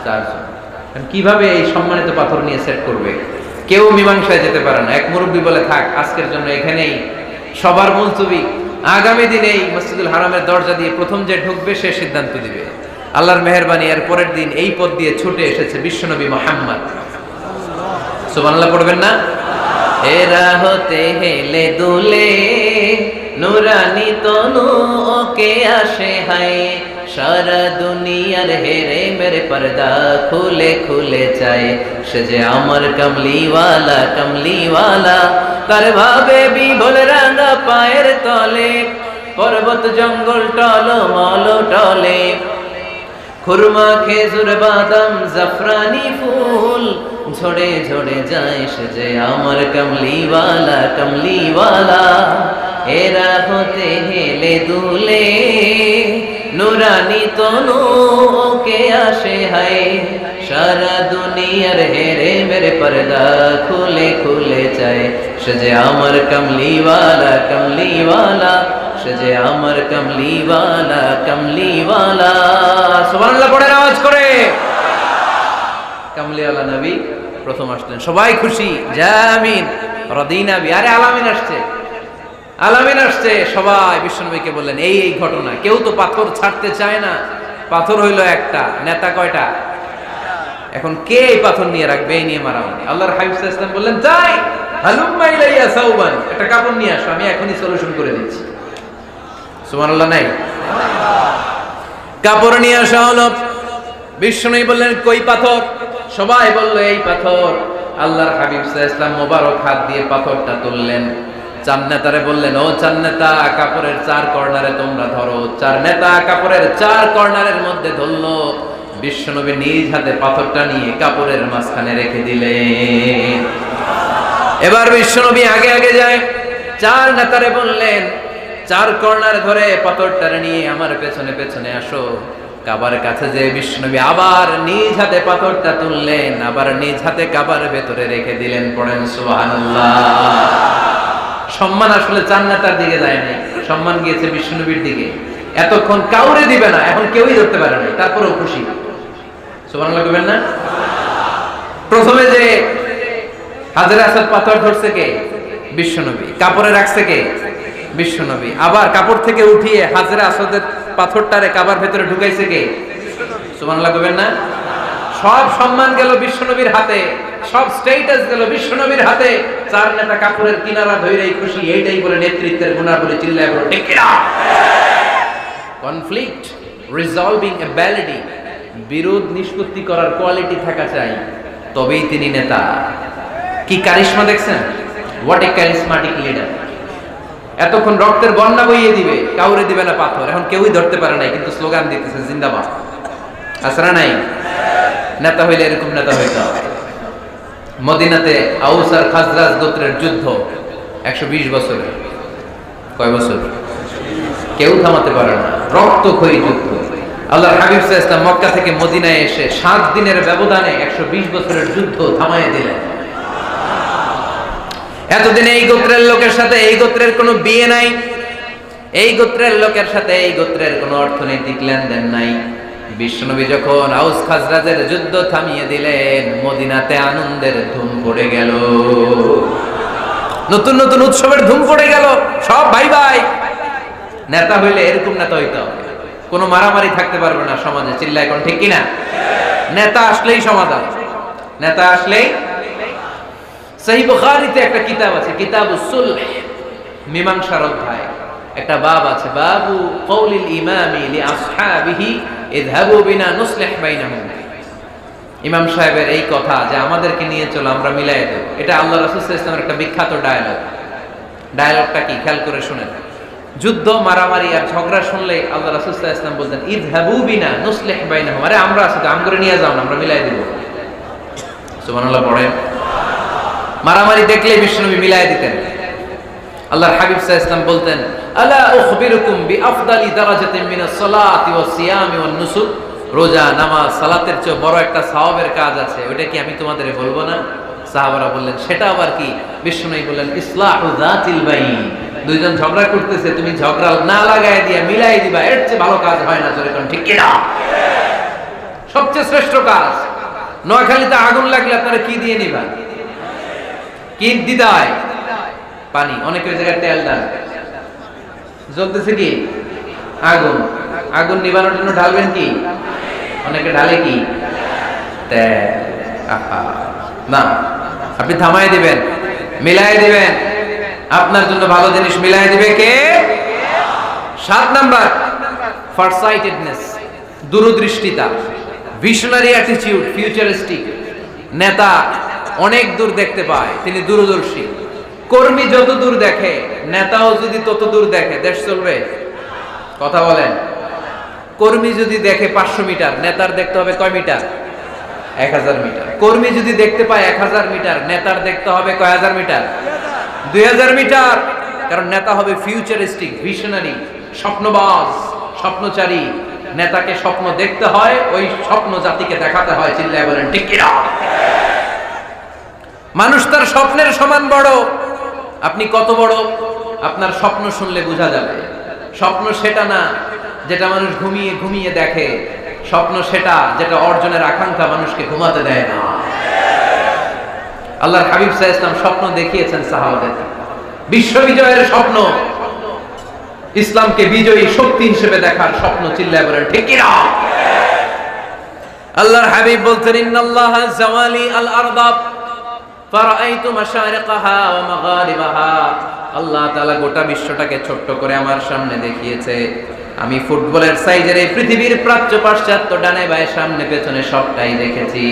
4 জন। কিভাবে এই সম্মানিত পাথর নিয়ে সেট করবে? কেউ মীমাংসায় যেতে পারে না। এক মুরব্বী বলে, থাক, আজকের জন্য এখানেই সবার মুলতবি, আগামী দিনে এই মসজিদুল হারামের দরজা দিয়ে প্রথম যে ঢুকবে সে সিদ্ধান্ত দিবে। আল্লাহর মেহেরবানি, এর পরের দিন এই পথ দিয়ে ছুটে এসেছে বিশ্বনবী মুহাম্মদ। সুবহানাল্লাহ পড়বেন না? এরা হতে হেলে দুলে নুরানি তনু ওকে আসে হায়, সারা দুনিয়ার হেরে মেরে পর্দা খুলে খুলে চায়, সে যে আমার কমলিওয়ালা কমলিওয়ালা, তার ভাবে বিভোল রাঙা পায়ের তলে, পর্বত জঙ্গল টল মল টলে, খুরমা খেজুর বাদাম জাফরানি ফুল ঝরে ঝরে যায়, সে যে আমার কমলিওয়ালা কমলিওয়ালা। এরা হতে হেলে দুলে নুরানি তনু ওকে আসে হায়, সারা দুনিয়ার হেরে মেরে পর্দা খুলে খুলে চায়, সে যে আমার কমলিওয়ালা কমলিওয়ালা, সে যে আমার কমলিওয়ালা কমলিওয়ালা। সুবহানাল্লাহ পড়েন আওয়াজ করে। কমলিওয়ালা নবী প্রথম আসলেন, সবাই খুশি, জামিন রদিনা বি। আরে আলামিন আসছে, আলামিন আসছে। সবাই বিশ্বনবীকে বললেন, এই এই ঘটনা। কেউ তো পাথর ছাড়তে চায় না। পাথর হইল একটা, নেতা কয়টা? এখন কে এই পাথর নিয়ে রাখবে, এই নিয়ে মারামারি। আল্লাহর হাবিব সাল্লাল্লাহু আলাইহি ওয়াসাল্লাম বললেন, যাই হালুম্মা ইলাইয়া সাওবান, একটা কাপড় নিয়ে আসো, আমি এখনই সলিউশন করে দিচ্ছি। সুবহানাল্লাহ নাই? কাপড় নিয়ে আসা হলো। বিষ্ণু বললেন, কই পাথর? সবাই বলল এই পাথর। আল্লাহর হাবিব সাল্লাল্লাহু আলাইহি ওয়াসাল্লাম মোবারক হাত দিয়ে পাথরটা তুললেন। চার নেতারে বললেন, ও চার নেতা, কাপড়ের চার কর্নারে তোমরা ধরো। চার নেতা কাপড়ের চার কর্নারের মধ্যে ধরলো। বিশ্বনবী নিজ হাতে পাথরটা নিয়ে কাপড়ের মাঝখানে রেখে দিলেন। এবার বিশ্বনবী আগে আগে যায়, চার নেতারে বললেন, চার কর্নারে ধরে পাথরটা নিয়ে আমার পেছনে পেছনে আসো। কাবার কাছে যে বিশ্বনবী আবার নিজ হাতে পাথরটা তুললেন, আবার নিজ হাতে কাবার ভেতরে রেখে দিলেন। পড়েন সুবহানাল্লাহ। সম্মান আসলে চার নেতার দিকে যায় নাই, সম্মান গিয়েছে বিশ্বনবীর দিকে। এতক্ষণ কাউরে দিবে না, এখন কেউই ধরতে পারে না, তারপরেও খুশি। সুবহানাল্লাহ কইবেন না? প্রথমে যে হাজরে আসাদ পাথর ধরছে কে? বিশ্বনবী। কাপড়ে রাখছে কে? বিশ্বনবী। আবার কাপড় থেকে উঠিয়ে হাজরে আসাদের পাথরটারে কাবার ভেতরে ঢুকাইছে কে? সুবহানাল্লাহ কইবেন না? সব সম্মান গেল বিশ্বনবীর হাতে, সব স্ট্যাটাস গেল বিশ্বনবীর হাতে। চার নেতা কাপড়ের কিনারা ধইরাই খুশি। এইটাই বলে নেতৃত্বের গুণাবলী। চিল্লায় বলো ঠিক কিনা? কনফ্লিক্ট রিজলভিং অ্যাবিলিটি, বিরোধ নিষ্পত্তি করার কোয়ালিটি থাকা চাই, তবেই তিনি নেতা। কি কারিশমা দেখছেন? What a charismatic leader. এতক্ষণ রক্তের বন্যা বইয়ে দিবে, কাউরে দিবে না পাথর। এখন কেউই ধরতে পারে নাই, কিন্তু স্লোগান দিতেছে জিন্দাবাদ। আসরা নাই? নেতা হইলে এরকম নেতা হইতে হবে। মদিনাতে আউস আর খাজরাজ গোত্রের যুদ্ধ 120 বছরের। কয় বছর? কেউ থামাতে পারে না, রক্তক্ষয়ী যুদ্ধ। আল্লাহর হাবিব সাল্লাল্লাহু আলাইহি ওয়াসাল্লাম মক্কা থেকে মদিনায় এসে 7 দিনের ব্যবধানে 120 বছরের যুদ্ধ থামায় দিলেন। এতদিন এই গোত্রের লোকের সাথে এই গোত্রের কোনো বিয়ে নাই, এই গোত্রের লোকের সাথে এই গোত্রের কোনো অর্থনৈতিক লেনদেন নাই। বিশ্বনবী যখন আউস খাজরাজের যুদ্ধ থামিয়ে দিলেন, মদিনাতে আনন্দের ধুম পড়ে গেল, নতুন নতুন উৎসবের ধুম পড়ে গেল। সব ভাই ভাই। নেতা হইলে এরকম নেতা হইতে হবে, কোনো মারামারি থাকতে পারবে না সমাজে। চিল্লায় কোন ঠিক কিনা? নেতা আসলেই সমাধান, নেতা আসলেই। সহিহ বুখারীতে একটা কিতাব আছে, কিতাবুস সুলহ, মীমাংসার অধ্যায়। একটা বাব আছে, বাবু কওলিল ইমামি লি আসহাবিহি ইযহাবু বিনা নুসলিহ বাইনাহুম। ইমাম সাহেবের এই কথা যে আমাদেরকে নিয়ে চলো, আমরা মিলাই দেব, এটা আল্লাহ রাসূল সাল্লাল্লাহু আলাইহি ওয়াসাল্লামের একটা বিখ্যাত ডায়ালগ। ডায়ালগটা কি খেয়াল করে শুনেন। যুদ্ধ, মারামারি আর ঝগড়া শুনলে আল্লাহ রাসূল সাল্লাল্লাহু আলাইহি ওয়াসাল্লাম বলতেন, ইযহাবু বিনা নুসলিহ বাইনাহুম। আরে আমরা আছি তো, আমগরে নিয়ে যাও না, আমরা মিলাই দেব। সুবহানাল্লাহ পড়েন। মারামারি দেখলে বিশ্বনবী মিলাই দিতেন। আল্লাহর হাবিব সাল্লাল্লাহু আলাইহি ওয়াসাল্লাম বলতেন, আলা উখবিরুকুম বিআফদালি দারাজাতিন মিনাস সালাতি ওয়াস সিয়ামি ওয়ান নুসুক। রোজা, নামাজ, সালাতের চেয়ে বড় একটা সওয়াবের কাজ আছে, ওটা কি আমি তোমাদের বলবো না? সাহাবারা বললেন, সেটা আবার কি? বিশ্বনবী বললেন, ইসলাহু যাতিল বাইন। দুইজন ঝগড়া করতেছে, তুমি ঝগড়া না লাগায় দিয়া মিলাই দিবা, এর চেয়ে ভালো কাজ হয় না। জোরে কোন ঠিক কিনা? সবচেয়ে শ্রেষ্ঠ কাজ। নোয়াখালীতে আগুন লাগলে আপনারা কি দিয়ে নিবা? কি দিতে হয়? পানি। অনেকের জায়গায় তেল দেন। জ্বলতেছে কি? আগুন। আগুন নিবানোর জন্য ঢালবেন কি? অনেকে ঢালে কি? তেল। না, আপনি থামাই দিবেন, মিলাই দিবেন। আপনার জন্য ভালো জিনিস মিলাই দিবে কে? 7 নাম্বার, ফারসাইটেডনেস, দূরদৃষ্টিতা, ভিশনারি অ্যাটিটিউড, ফিউচারিস্টিক। নেতা অনেক দূর দেখতে পায়, তিনি দূরদর্শী। কর্মী যত দূর দেখে, নেতাও যদি তত দূর দেখে, দেশ চলবে? কথা বলেন। কর্মী যদি দেখে 500 মিটার, নেতার দেখতে হবে কয় মিটার? 1000 মিটার। কর্মী যদি দেখতে পায় 1000 মিটার, নেতার দেখতে হবে কয় হাজার মিটার? 2000 মিটার। কারণ নেতা হবে ফিউচারিস্টিক, ভিশনারি, স্বপ্নবাজ, স্বপ্নচারী। নেতাকে স্বপ্ন দেখতে হয়, ওই স্বপ্ন জাতিকে দেখাতে হয়। চিল্লায় বলেন ঠিক কিনা? মানুষ তার স্বপ্নের সমান বড়। আপনি কত বড় আপনার স্বপ্ন শুনলে বোঝা যাবে। স্বপ্ন সেটা না যেটা মানুষ ঘুমিয়ে ঘুমিয়ে দেখে, স্বপ্ন সেটা যেটা অর্জনের আকাঙ্ক্ষা মানুষকে ঘুমাতে দেয় না। আল্লাহর হাবিব সাল্লাল্লাহু আলাইহি ওয়াসাল্লাম স্বপ্ন দেখিয়েছেন সাহাবাদের, বিশ্ব বিজয়ের স্বপ্ন, ইসলামকে বিজয়ী শক্তি হিসেবে দেখার স্বপ্ন। চিল্লায় বলেন ঠিক কিনা? আল্লাহর হাবিব বলতেন ইন্নাল্লাহ জাওয়ালি আল আরদাব ফারাআইতু মাশারিকাহা ওয়া মাগারিবাহা। আল্লাহ তাআলা গোটা বিশ্বটাকে ছোট্ট করে আমার সামনে দেখিয়েছে। আমি ফুটবলের সাইজের এই পৃথিবীর প্রাচ্য পাশ্চাত্য ডানে বায়ে সামনে পেছনে সবটাই দেখেছি।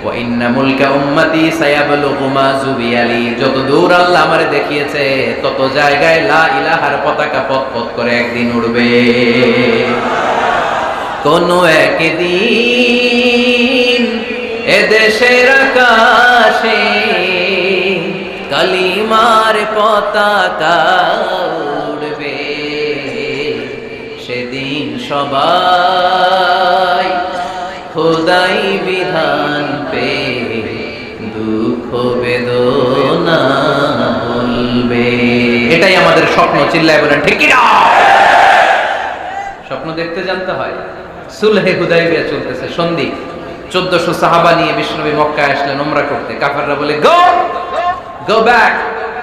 ওয়া ইন্না মুলকা উম্মতি সায়াবলুগু মা জুবিয়ালি। যত দূর আল্লাহ আমারে দেখিয়েছে তত জায়গায় লা ইলাহার পতাকা পথ করে একদিন উড়বে। কোনো একদিন এদেশের আকাশে কালিমার পতাকা উড়বে। সেদিন সবাই খোদাই বিধান পে দুঃখ বেদনা বলবে। এটাই আমাদের স্বপ্ন, চিল্লায় বলেন ঠিক কি না? স্বপ্ন দেখতে জানতে হয়। সুলহে হুদাইবিয়া চলতেছে, সন্ধি। 1400 সাহাবা নিয়ে বিশ্বনবী মক্কায় আসলেন উমরা করতে। কাফেররা বলে গো ব্যাক,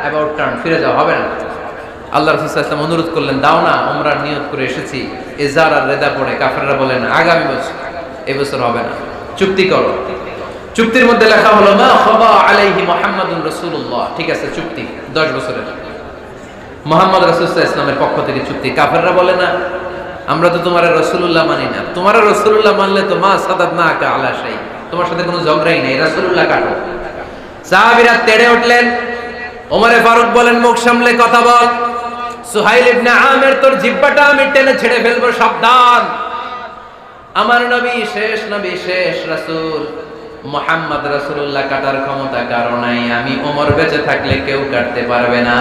অ্যাবাউট টার্ন, ফিরে যাও, হবে না। আল্লাহ রাসূল সাল্লাল্লাহু আলাইহি ওয়াসাল্লাম অনুরোধ করলেন, দাও না, উমরার নিয়ত করে এসেছি। ইজার আর রেদা পড়ে কাফেররা বলে না, আগামী বছর, এই বছর হবে না, চুক্তি করো। চুক্তির মধ্যে লেখা হলো মা খাবা আলাইহি মুহাম্মাদুর রাসূলুল্লাহ। ঠিক আছে, চুক্তি 10 বছরের, মুহাম্মদ রাসূল সাল্লাল্লাহু আলাইহি ওয়াসাল্লামের পক্ষ থেকে চুক্তি। কাফেররা বলে না, আমরা তো তোমার রাসূলুল্লাহ মানি না। তোমার রাসূলুল্লাহ মানলে তো মা সাদাদনাকা আলা শাই, তোমার সাথে কোনো ঝগড়াই নেই, রাসূলুল্লাহ কাটো। সাহাবীরা তেড়ে উঠলেন। ওমরে ফারুক বলেন, মুখ সামলে কথা বল। সুহাইল ইবনে আমির, তোর জিহ্বাটা আমি টেনে ছেড়ে ফেলবো, সাবধান। আমার নবী শেষ রাসূল মুহাম্মদ রাসূলুল্লাহ কাটার ক্ষমতা কারো নাই। আমি ওমর বেঁচে থাকলে কেউ কাটতে পারবে না।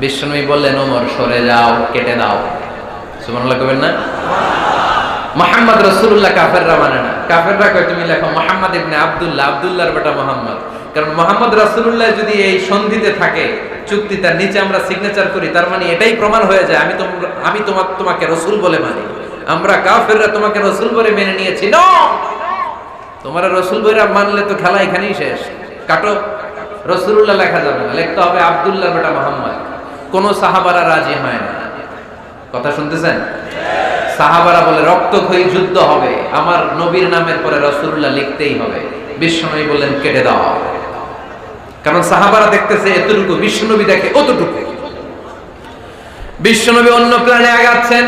বিশ্বনবী বললেন, ওমর সরে যাও, কেটে দাও। সুবহানাল্লাহ কইবেন না? মুহাম্মদ রাসূলুল্লাহ কাফেররা মানে না। কাফেররা কয় তুমি লেখো মুহাম্মদ ইবনে আব্দুল্লাহ, আব্দুল্লাহর বেটা মুহাম্মদ। কারণ মুহাম্মদ রাসূলুল্লাহ যদি এই সন্ধিতে থাকে, চুক্তি তার নিচে আমরা সিগনেচার করি, তার মানে এটাই প্রমাণ হয়ে যায় আমি তোমাকে রাসূল বলে মানি। আমরা কাফেররা তোমাকে রাসূল বলে মেনে নিয়েছি। নো, তোমার রাসূল বলে মানলে তো খেলা এখানেই শেষ। কাটো, রাসূলুল্লাহ লেখা যাবে না, লিখতে হবে আব্দুল্লাহর বেটা মুহাম্মদ। কোন সাহাবারা রাজি হয় না। কথা শুনতেছেন? সাহাবারা বলে রক্তক্ষয়ী যুদ্ধ হবে, আমার নবীর নামের পরে রাসূলুল্লাহ লিখতেই হবে। বিশ্বনবী বললেন, কেটে দাও। কারণ সাহাবারা দেখতেছে এতটুকু, বিশ্বনবী দেখে অতটুকু। বিশ্বনবী অন্য প্ল্যানে আগাচ্ছেন।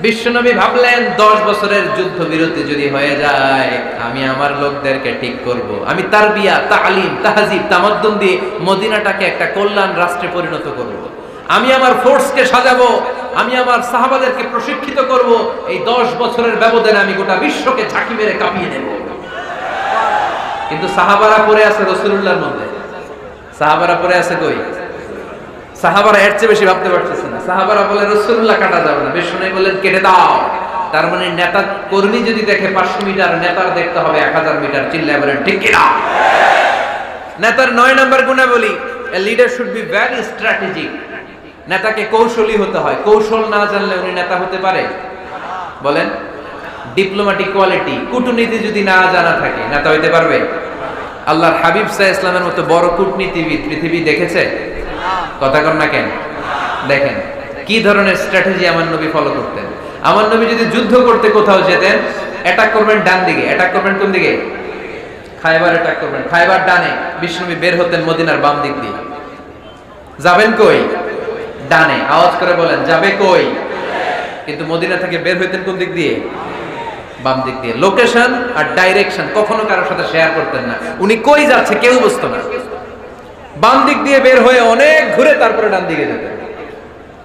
বিশ্বনবী ভাবলেন 10 বছরের যুদ্ধ বিরতি যদি হয়ে যায়, আমি আমার লোকদেরকে ঠিক করব। আমি তারবিয়া, তালিম, তাহজিব, তামাদ্দুন দিয়ে মদিনাটাকে একটা কল্যাণ রাষ্ট্রে পরিণত করব। আমি আমার ফোর্সকে সাজাবো, আমি আমার সাহাবাদেরকে প্রশিক্ষিত করব। এই 10 বছরের ব্যবধানে আমি গোটা বিশ্বকে ঝাঁকি মেরে কাঁপিয়ে দেব। কিন্তু সাহাবারা পড়ে আছে রাসূলুল্লাহর মধ্যে। সাহাবারা পড়ে আছে কই? সাহাবারা এর চেয়ে বেশি ভাবতে পারতেছে না। সাহাবারা বলে রাসূলুল্লাহ কাটা যাবে না। বিশ্বনবী বললেন, কেটে দাও। তার মানে নেতা কর্মী যদি দেখে 500 মিটার, নেতার দেখতে হবে 1000 মিটার। চিল্লায় বলেন ঠিক কি না? নেতার 9 নাম্বার গুণাবলী, a leader should be very strategic. নেতাকে কৌশলী হতে হয়। কৌশল না জানলে উনি নেতা হতে পারে? বলেন। ডিপ্লোম্যাটিক কোয়ালিটি, কূটনীতি যদি না জানা থাকে, নেতা হইতে পারবে? আল্লাহর হাবিব সাল্লাল্লাহু আলাইহি ওয়াসাল্লামের মতো বড় কূটনীতিবিদ পৃথিবী দেখেছে? কথা কর না কেন? দেখেন কি ধরনের স্ট্র্যাটেজি আমার নবী ফলো করতেন। আমার নবী যদি যুদ্ধ করতে কোথাও যেতেন, অ্যাটাক করবেন ডান দিকে। অ্যাটাক করবেন কোন দিকে? খায়বার অ্যাটাক করবেন, খায়বার ডানে। বিশ্বনবী বের হতেন মদিনার বাম দিক দিয়ে। যাবেন কই? ডানে। আওয়াজ করে বলেন, যাবে কই? কিন্তু মদিনা থেকে বের হইতেন কোন দিক দিয়ে? বাম দিক দিয়ে। লোকেশন আর ডাইরেকশন কখনো কারোর সাথে শেয়ার করতেন না। উনি কই যাচ্ছে কেউ বুঝতো না। বাম দিক দিয়ে বের হয়ে অনেক ঘুরে তারপরে ডান দিকে যেতেন।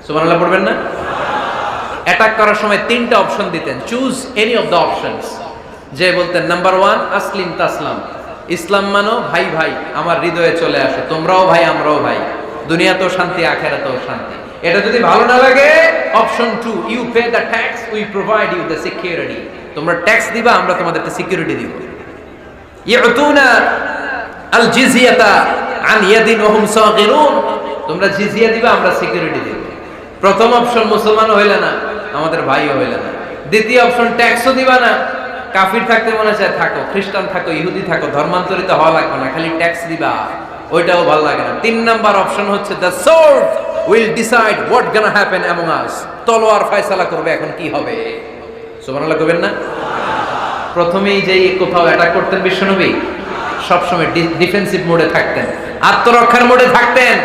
সুবহানাল্লাহ পড়বেন না? অ্যাটাক করার সময় 3টা অপশন দিতেন, choose any of the options. যে বলতেন নাম্বার 1 আসলিম তাসলাম, ইসলাম মানো, ভাই ভাই আমার হৃদয়ে চলে আসো, তোমরাও ভাই আমরাও ভাই, দুনিয়াতেও শান্তি আখিরাতেও শান্তি। এটা যদি ভালো না লাগে, option 2 you pay the tax, we provide you the security. তোমরা ট্যাক্স দিবা, আমরা তোমাদেরকে সিকিউরিটি দিব। ইউতুনা আল জিজিয়াতা আন ইয়াদিন ওয়া হুম সাগিরুন, তোমরা জিজিয়া দিবা, আমরা সিকিউরিটি দিব। প্রথম অপশন মুসলমান হইলে না, আমাদের ভাইও হইলে না। দ্বিতীয় অপশন ট্যাক্সও দিবা না, কাফির থাকতে মনে চায় থাকো, খ্রিস্টান থাকো, ইহুদি থাকো, ধর্মান্তরিত হওয়া লাগবে না, খালি ট্যাক্স দিবা, ওইটাও ভালো লাগে না। 3 নাম্বার অপশন হচ্ছে the sword will decide what gonna happen among আস, তলোয়ার ফয়সালা করবে এখন কি হবে। সুবহানাল্লাহ কইবেন না? প্রথমেই যেই কোথাও অ্যাটাক করতেন বিশ্বনবী সবসময় ডিফেন্সিভ মোডে থাকতেন, আত্মরক্ষার মোডে থাকতেন।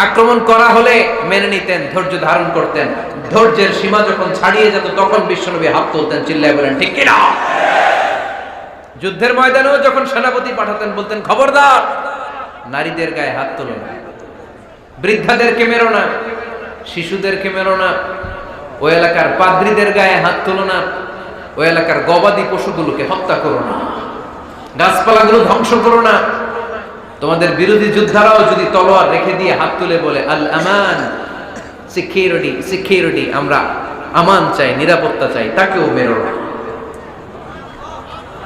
আক্রমণ করা হলে মেনে নিতেন, ধৈর্য ধারণ করতেন। ধৈর্যের সীমা যখন ছাড়িয়ে যেত তখন বিশ্বনবী হাত তুলতেন, চিল্লায় বলেন ঠিক কিনা। যুদ্ধের ময়দানেও যখন সেনাপতি পাঠাতেন বলতেন খবরদার নারীদের গায়ে হাত তোলো না, বৃদ্ধাদেরকে মেরো না, শিশুদেরকে মেরো না, ওই এলাকার পাদ্রীদের গায়ে হাত তোলো না, ওই এলাকার গবাদি পশুগুলোকে হত্যা করো না, গাছপালাগুলো ধ্বংস করো না। তোমাদের বিরোধী যোদ্ধারাও যদি তলোয়ার রেখে দিয়ে হাত তুলে বলে আল আমান, সিকিউরিটি সিকিউরিটি, আমরা আমান চাই, নিরাপত্তা চাই, তাকেও মেরো না।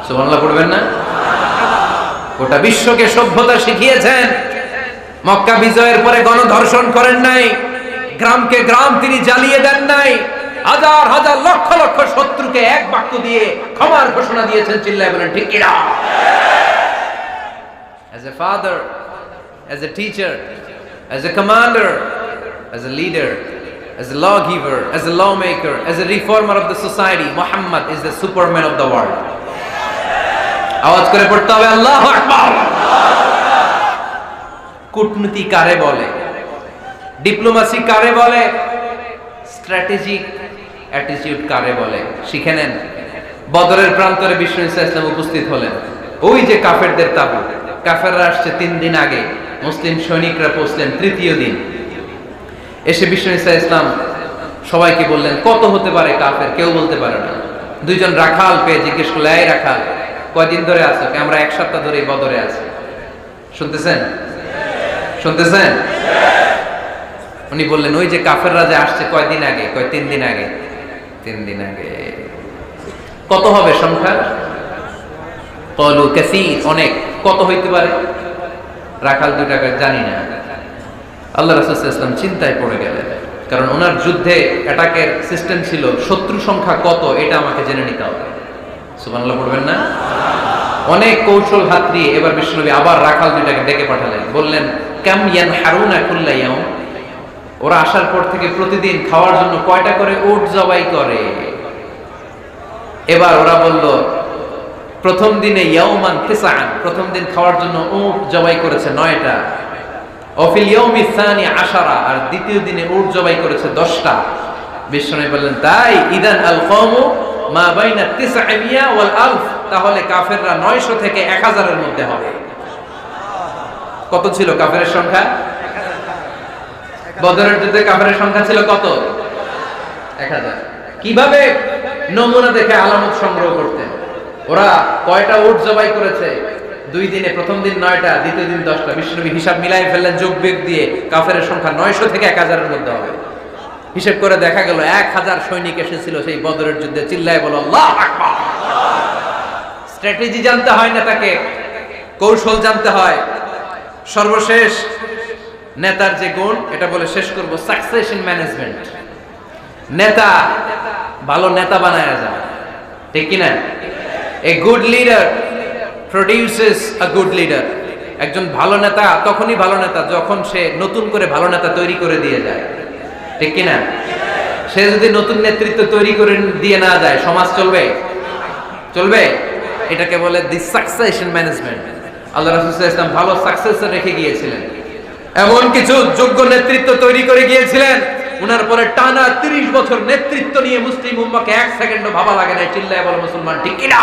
সুবহানাল্লাহ পড়বেন না? গোটা বিশ্বকে সভ্যতা শিখিয়েছেন। মক্কা বিজয়ের পরে গণধর্ষণ করেন নাই, গ্রামকে গ্রাম তিনি জ্বালিয়ে দেন নাই, হাজার হাজার লক্ষ লক্ষ শত্রুকে এক বাক্য দিয়ে ক্ষমার ঘোষণা দিয়েছেন, চিল্লায় বলেন ঠিক কিনা। As a father, as a teacher, as a commander, as a leader, as a lawgiver, as a lawmaker, as a reformer of the society, Muhammad is the superman of the world. আওয়াজ করে পড়তে হবে আল্লাহু আকবার। কূটনীতি কারে বলে, ডিপ্লোমাসি কারে বলে, স্ট্র্যাটেজিক অ্যাটিটিউড কারে বলে শিখে নেন। বদরের প্রান্তরে বিশ্ব ইসলাম উপস্থিত হলেন। ওই যে কাফেরদের তাবু, কাফেররা আসছে 3 দিন আগে, মুসলিম সৈনিকরা পৌঁছলেন 3য় দিন। এসে বিশ্ব ইসলাম সবাইকে বললেন কত হতে পারে কাফের, কেউ বলতে পারে না। 2 জন রাখাল পেয়ে জিজ্ঞেস করলে এই রাখাল কয়দিন ধরে আছো? আমরা 1 সপ্তাহ ধরে বদরে আছি। শুনতেছেন শুনতেছেন? উনি বললেন ওই যে কাফেররা যে আসছে কয়দিন আগে? 3 দিন আগে। 3 দিন আগে। কত হবে সংখ্যা? কলু কাসীর, অনেক। কত হইতে পারে? রাখাল 2 টাকা জানি না। আল্লাহ রাসূল সাল্লাল্লাহু আলাইহি ওয়াসাল্লাম চিন্তায় পড়ে গেলেন, কারণ ওনার যুদ্ধে অ্যাটাকের সিস্টেম ছিল শত্রু সংখ্যা কত এটা আমাকে জেনে নিতে হবে। সুবহানাল্লাহ পড়বেন না? অনেক কৌশল হাত দিয়ে এবার বিশ্বনবী আবার রাখাল 2 টাকে ডেকে পাঠালেন, বললেন কাম ইয়ানহারুনা কুল্লা ইয়াউম, ওরা আসার পর থেকে প্রতিদিন খাওয়ার জন্য কয়টা করে উট জবাই করে? এবার ওরা বলল প্রথম দিনে ইয়াউমান তিসআন, প্রথম দিন খাওয়ার জন্য উট জবাই করেছে 9টা। অফিল ইয়াউমি সানি 10, আর দ্বিতীয় দিনে উট জবাই করেছে 10টা। বিশ্বনবী বললেন তাই ইদান আল কওমু মা বাইনা 900 ওয়াল আলফ, তাহলে কাফেররা 900 থেকে 1000 এর মধ্যে হবে। কত ছিল কাফেরের সংখ্যা? বদরের যুদ্ধে কাফেরের সংখ্যা ছিল কত? 1000। কিভাবে নমুনা দেখে আলামত সংগ্রহ করতেন? ওরা কয়টা উট জবাই করেছে 2 দিনে? প্রথম দিন 9টা, দ্বিতীয় দিন 10টা। বিশ্বনবী হিসাব মিলাই ফেললেন যোগ বিয়োগ দিয়ে, কাফেরের সংখ্যা 900 থেকে 1000 এর মধ্যে হবে। হিসাব করে দেখা গেল 1000 সৈনিক এসেছিল সেই বদরের যুদ্ধে। চিল্লায় বলো আল্লাহু আকবার। স্ট্র্যাটেজি জানতে হয় না, তাকে কৌশল জানতে হয়। সর্বশেষ নেতার যে গুণ, এটা বলে শেষ করব, সাকসেশন ম্যানেজমেন্ট। নেতা ভালো নেতা বানায় যায়, ঠিক কি না? A good leader produces a good leader. একজন ভালো নেতা তখনই ভালো নেতা যখন সে নতুন করে ভালো নেতা তৈরি করে দিয়ে যায়, ঠিক কি না? সে যদি নতুন নেতৃত্ব তৈরি করে দিয়ে না যায়, সমাজ চলবে? চলবে? এটাকে বলে দি সাকসেশন ম্যানেজমেন্ট। আল্লাহ রাসূল সাল্লাল্লাহু আলাইহি ওয়াসাল্লাম ভালো সাকসেসর রেখে গিয়েছিলেন, এমন কিছু যোগ্য নেতৃত্ব তৈরি করে গিয়েছিলেন, উনার পরে টানা 30 বছর নেতৃত্ব নিয়ে মুসলিম উম্মাহকে 1 সেকেন্ডও ভাবা লাগে না। চিল্লায় বলো মুসলমান ঠিক কি না?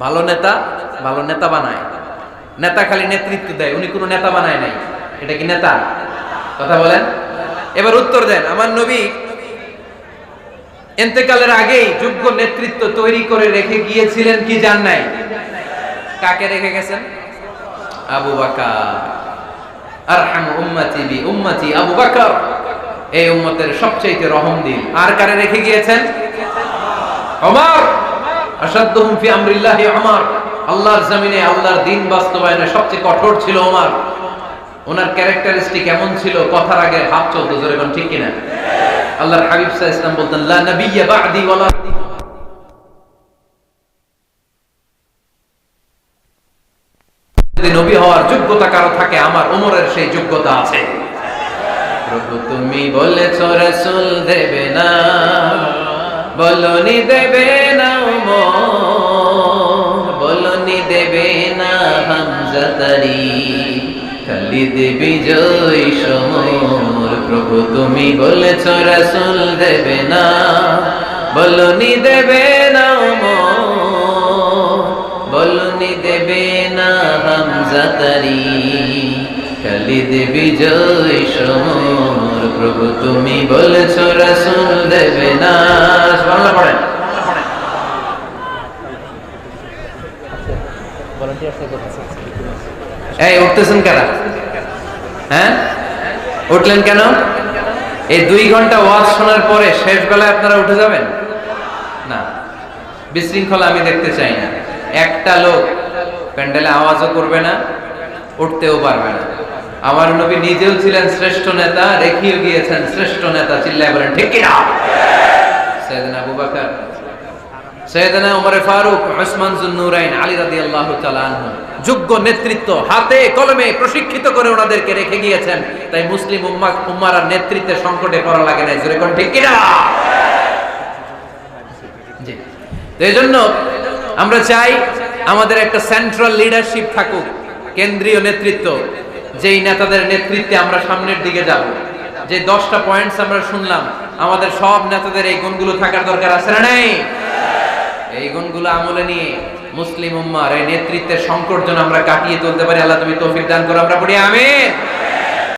ভালো নেতা ভালো নেতা বানায়। নেতা খালি নেতৃত্ব দেয়, উনি কোনো নেতা বানায় নাই। এটা কি নেতা? কথা বলেন। এবার উত্তর দেন। আমার নবী ইন্তেকালের আগেই যোগ্য নেতৃত্ব তৈরি করে রেখে গিয়েছিলেন কি জান নাই? কাকে রেখে গেছেন? আবু বকর। আরহাম উম্মতি বি উম্মতি আবু বকর, এই উম্মতের সবচেয়ে রহমদিল। আর কারে রেখে গিয়েছেন? ওমর। আশাদ্দুহুম ফি আমরিল্লাহি ওমর, আল্লাহর জমিনে আল্লাহর দ্বীন বাস্তবায়নে সবচেয়ে কঠোর ছিল ওমর। ওনার ক্যারেক্টারিস্টিক এমন ছিল, কথার আগে হাত চলতো, জোরে বলেন ঠিক কিনা? আল্লাহর হাবিব সাল্লাল্লাহু আলাইহি ওয়াসাল্লাম বলতেন লা নাবিয়্যা বা'দি ওয়ালা, যদি নবী হওয়ার যোগ্যতা কারো থাকে আমার ওমরের সেই যোগ্যতা আছে। প্রভু তুমি বলেছো রাসূল দেবে না, বলনি দেবে না ওমর, বলনি দেবে না হামজা তারি, খালিদ বিজয় সমর। প্রভু তুমি বলেছ রাসূল দেবে না, বলনি দেবে না ওমর, বলনি দেবে না হামজা তারি, খালিদ বিজয় সমর। প্রভু তুমি বলেছ রাসূল দেবে না। সুবহানাল্লাহ পড়েন। এই উঠতেছেন কেন? হ্যাঁ, উঠলেন কেন? এই 2 ঘন্টা ওয়াজ শোনার পরে শেষ বেলায় আপনারা উঠে যাবেন না? বিশৃঙ্খলা আমি দেখতে চাই না। একটা লোক প্যান্ডেলে আওয়াজও করবে না, উঠতেও পারবে না। আমার নবী নিজেও ছিলেন শ্রেষ্ঠ নেতা, রেখেও গিয়েছেন শ্রেষ্ঠ নেতা। চিল্লায় বলেন ঠিক কিনা? সাইয়েদনা আবু বকর, সাইয়েদনা ওমর ফারুক, উসমান যুন্নুরাইন, আলী রাদিয়াল্লাহু তাআলা আনহু যোগ্য নেতৃত্ব হাতে কলমে প্রশিক্ষিত করে ওনাদেরকে রেখে গিয়েছেন। তাই মুসলিম উম্মার নেতৃত্বের সংকটে পড়া লাগে না। জোরে কোন ঠিক কিনা? জি। তো এইজন্য আমরা চাই আমাদের একটা সেন্ট্রাল লিডারশিপ থাকুক, কেন্দ্রীয় নেতৃত্ব, যেই নেতাদের নেতৃত্বে আমরা সামনের দিকে যাব। যে 10টা পয়েন্টস আমরা শুনলাম, আমাদের সব নেতাদের এই গুণগুলো থাকার দরকার আছে না নাই? এই গুণগুলো আমলে নিয়ে মুসলিম উম্মার এই নেতৃত্বের সংকট যেন আমরা কাটিয়ে তুলতে পারি। আল্লাহ তুমি তৌফিক দান করো। আমরা পড়ি আমিন।